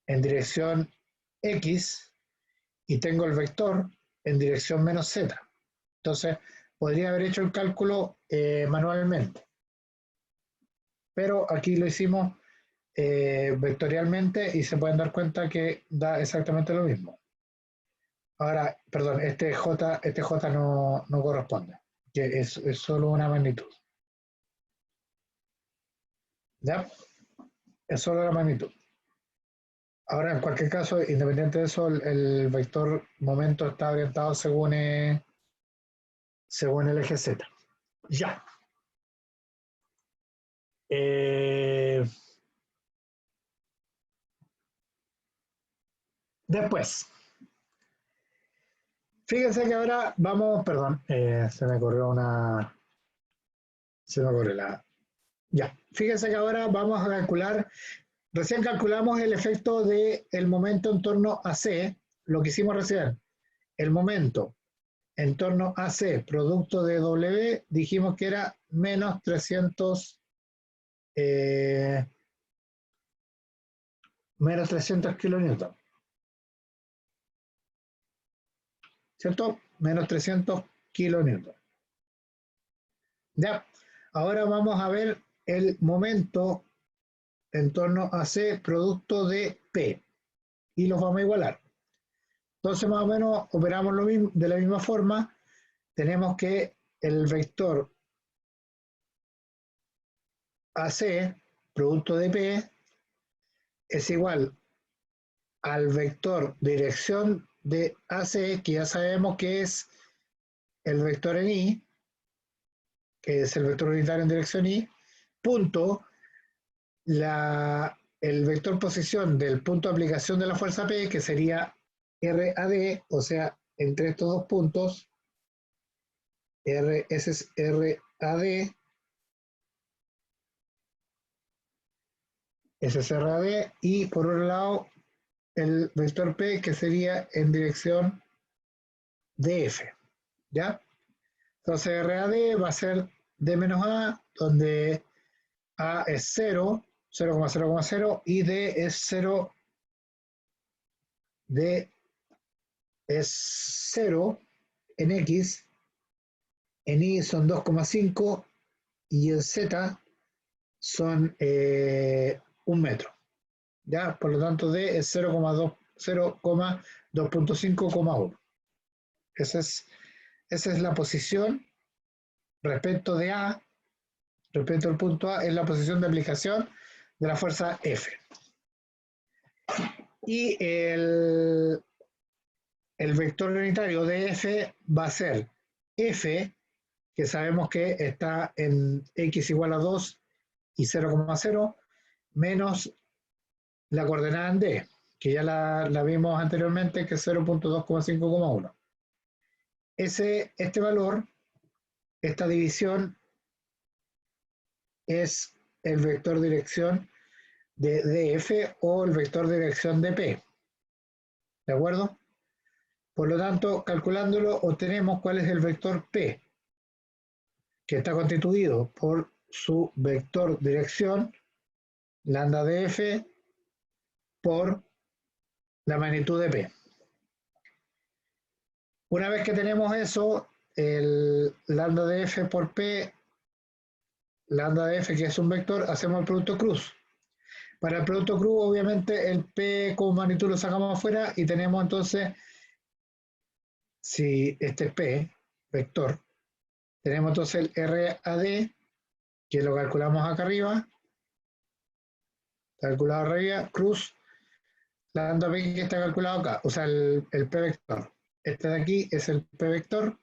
en dirección X y tengo el vector en dirección menos Z. Entonces, podría haber hecho el cálculo manualmente. Pero aquí lo hicimos vectorialmente y se pueden dar cuenta que da exactamente lo mismo. Ahora, perdón, este J no corresponde, que es solo una magnitud. ¿Ya? Es solo la magnitud. Ahora, en cualquier caso, independiente de eso, el vector momento está orientado según el eje Z. Ya. Después, fíjense que ahora vamos, perdón, se me corrió ya, fíjense que ahora vamos a calcular, recién calculamos el efecto del momento en torno a C, lo que hicimos recién, el momento en torno a C, producto de W, dijimos que era menos 300 kilonewton, ¿cierto? Menos 300 kilonewton. Ya, ahora vamos a ver el momento en torno a C, producto de P, y los vamos a igualar. Entonces, más o menos, operamos lo mismo, de la misma forma. Tenemos que el vector AC, producto de P, es igual al vector dirección de AC, que ya sabemos que es el vector en I, que es el vector unitario en dirección I, punto, el vector posición del punto de aplicación de la fuerza P, que sería RAD, o sea, entre estos dos puntos, ese es RAD, ese es RAD, y por otro lado, el vector P, que sería en dirección DF, ¿ya? Entonces RAD va a ser D menos A, donde A es 0, 0,0,0, y D es 0, D es 0 en X, en Y son 2,5 y en Z son 1 metro. ¿Ya? Por lo tanto, D es 0,2.5,1. Esa es la posición respecto de A, respecto al punto A, es la posición de aplicación de la fuerza F. Y el vector unitario de F va a ser F, que sabemos que está en X igual a 2 y 0,0, menos la coordenada en D, que ya la vimos anteriormente, que es 0.2,5,1. Este valor, esta división, es el vector dirección de DF o el vector dirección de P. ¿De acuerdo? Por lo tanto, calculándolo, obtenemos cuál es el vector P, que está constituido por su vector dirección, lambda DF, por la magnitud de P. Una vez que tenemos eso, el lambda DF por P, lambda DF, que es un vector, hacemos el producto cruz. Para el producto cruz, obviamente, el P con magnitud lo sacamos afuera y tenemos entonces, si este es P, vector, tenemos entonces el RAD, que lo calculamos acá arriba, calculado arriba, cruz, lambda P que está calculado acá, o sea, el P vector. Este de aquí es el P vector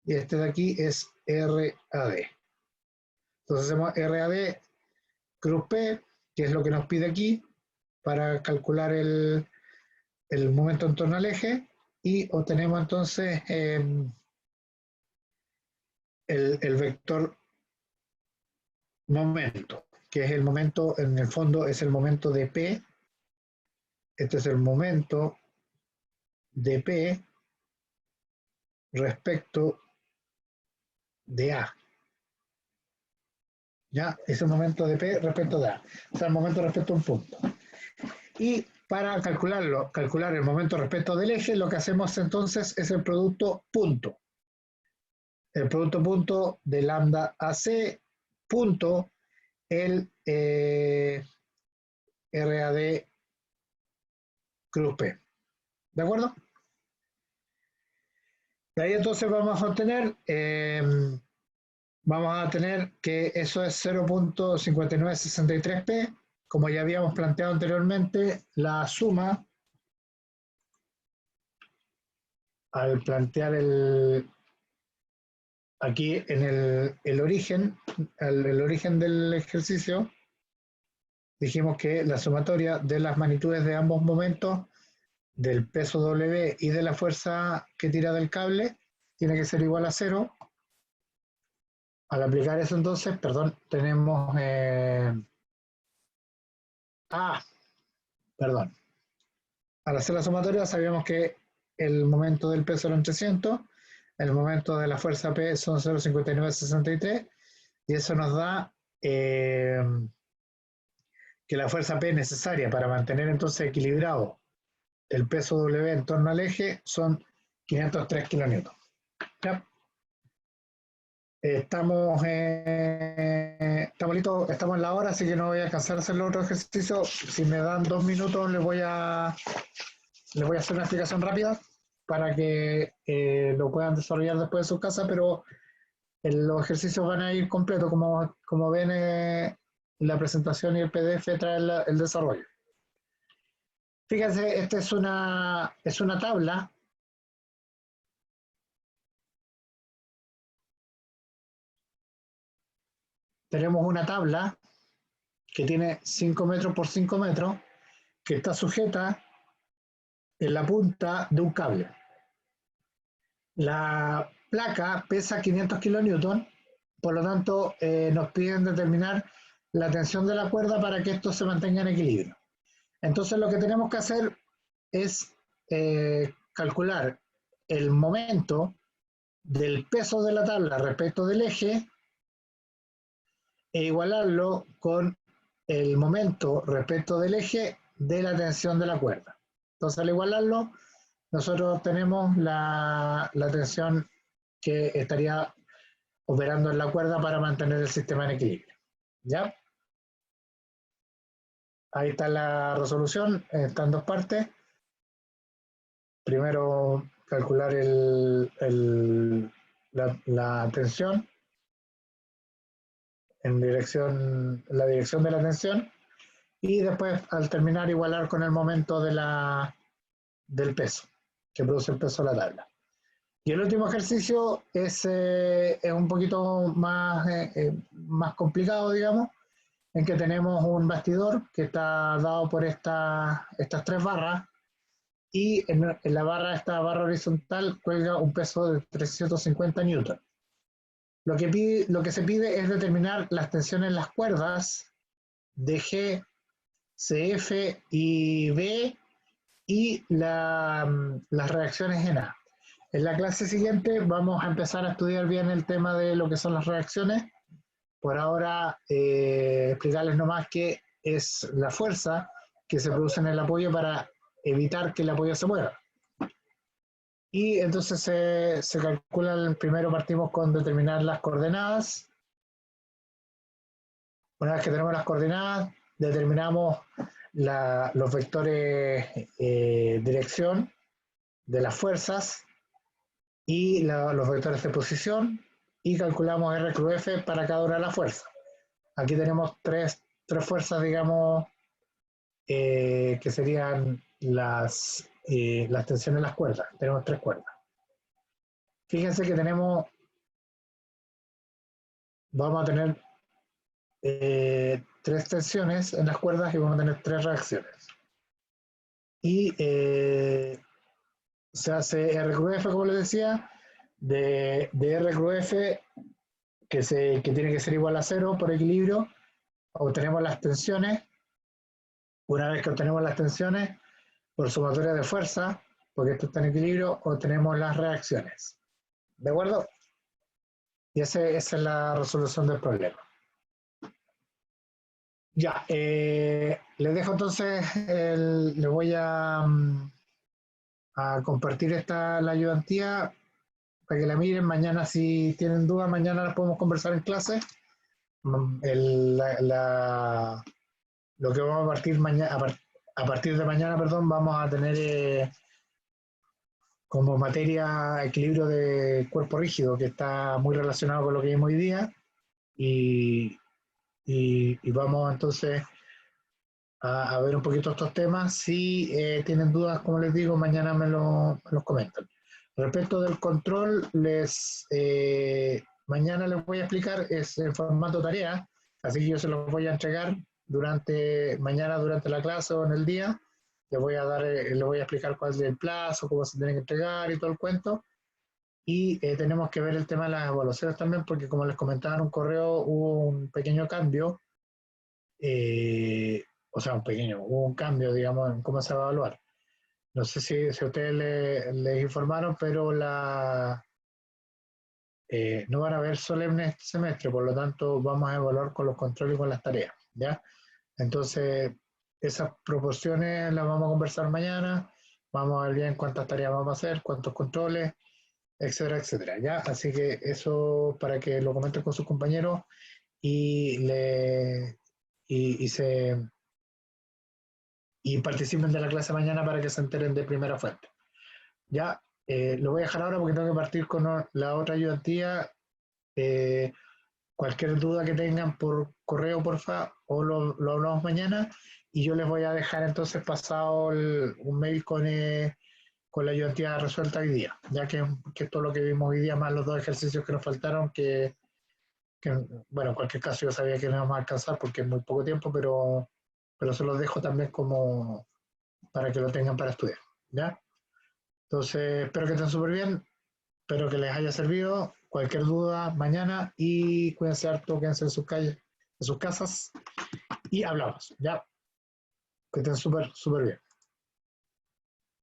y este de aquí es RAD. Entonces hacemos RAD cruz P, que es lo que nos pide aquí, para calcular el momento en torno al eje, y obtenemos entonces el vector momento, que es el momento, en el fondo es el momento de P. Este es el momento de P respecto de A. ¿Ya? Es el momento de P respecto de A. O sea, el momento respecto a un punto. Y para calcular el momento respecto del eje, lo que hacemos entonces es el producto punto. El producto punto de lambda AC punto el RAD cruz P. ¿De acuerdo? De ahí entonces vamos a obtener, que eso es 0.5963P. Como ya habíamos planteado anteriormente, la suma, al plantear aquí en el origen, el origen del ejercicio, dijimos que la sumatoria de las magnitudes de ambos momentos, del peso W y de la fuerza que tira del cable, tiene que ser igual a 0. Al aplicar eso entonces, perdón, tenemos... perdón. Al hacer la sumatoria sabíamos que el momento del peso eran 300, el momento de la fuerza P son 0,5963 y eso nos da que la fuerza P necesaria para mantener entonces equilibrado el peso W en torno al eje son 503 kilonewtons. ¿Ya? Estamos listos, estamos en la hora, así que no voy a alcanzar a hacer el otro ejercicio. Si me dan 2 minutos, les voy a hacer una explicación rápida para que lo puedan desarrollar después de su casa, pero los ejercicios van a ir completos, como ven, la presentación y el PDF trae el desarrollo. Fíjense, esta es una tabla. Tenemos una tabla que tiene 5 metros por 5 metros, que está sujeta en la punta de un cable. La placa pesa 500 kilonewtons, por lo tanto nos piden determinar la tensión de la cuerda para que esto se mantenga en equilibrio. Entonces lo que tenemos que hacer es calcular el momento del peso de la tabla respecto del eje e igualarlo con el momento respecto del eje de la tensión de la cuerda. Entonces al igualarlo, nosotros tenemos la tensión que estaría operando en la cuerda para mantener el sistema en equilibrio. ¿Ya? Ahí está la resolución, está en dos partes. Primero calcular la tensión en la dirección de la tensión y después al terminar igualar con el momento del peso que produce el peso de la tabla. Y el último ejercicio es un poquito más complicado, digamos, en que tenemos un bastidor que está dado por estas tres barras y en esta barra horizontal cuelga un peso de 350 newtons. Lo que se pide es determinar las tensiones en las cuerdas de G, CF y B y las reacciones en A. En la clase siguiente vamos a empezar a estudiar bien el tema de lo que son las reacciones. Por ahora, explicarles nomás qué es la fuerza que se produce en el apoyo para evitar que el apoyo se mueva. Y entonces se calcula, primero partimos con determinar las coordenadas. Una vez que tenemos las coordenadas, determinamos los vectores dirección de las fuerzas y los vectores de posición y calculamos R cruz F para cada una de las fuerzas. Aquí tenemos tres fuerzas, digamos, que serían las tensiones en las cuerdas. Tenemos tres cuerdas. Fíjense que vamos a tener tres tensiones en las cuerdas y vamos a tener tres reacciones. Y se hace R cruz F, como les decía, de R cruz F, que tiene que ser igual a 0 por equilibrio, obtenemos las tensiones. Una vez que obtenemos las tensiones, por sumatoria de fuerza, porque esto está en equilibrio, obtenemos las reacciones. ¿De acuerdo? Y esa es la resolución del problema. Ya, les dejo entonces, les voy a compartir la ayudantía para que la miren. Mañana, si tienen dudas, mañana las podemos conversar en clase. Lo que vamos a partir mañana, a partir de mañana, perdón, vamos a tener como materia equilibrio de cuerpo rígido, que está muy relacionado con lo que vimos hoy día, y vamos entonces a ver un poquito estos temas. Si tienen dudas, como les digo, mañana me los comentan. Respecto del control, mañana les voy a explicar, es en formato tarea, así que yo se los voy a entregar mañana durante la clase o en el día. Les voy a explicar cuál es el plazo, cómo se tiene que entregar y todo el cuento. Y tenemos que ver el tema de las evaluaciones también, porque como les comentaba en un correo, hubo un pequeño cambio, hubo un cambio, digamos, en cómo se va a evaluar. No sé si ustedes les informaron, pero no van a haber solemnes este semestre, por lo tanto vamos a evaluar con los controles y con las tareas, ¿ya? Entonces, esas proporciones las vamos a conversar mañana, vamos a ver bien cuántas tareas vamos a hacer, cuántos controles, etcétera, etcétera, ¿ya? Así que eso para que lo comenten con sus compañeros y, y participen de la clase mañana para que se enteren de primera fuente. Ya, lo voy a dejar ahora porque tengo que partir con la otra ayudantía. Cualquier duda que tengan por correo, porfa, o lo hablamos mañana y yo les voy a dejar entonces pasado un mail con la ayudantía resuelta hoy día, ya que es todo lo que vimos hoy día, más los dos ejercicios que nos faltaron, bueno, en cualquier caso yo sabía que no íbamos a alcanzar porque es muy poco tiempo, pero se los dejo también como para que lo tengan para estudiar, ¿ya? Entonces, espero que estén súper bien, espero que les haya servido. Cualquier duda, mañana, y cuídense harto, quédense en sus calles, en sus casas, y hablamos, ¿ya? Que estén súper, súper bien.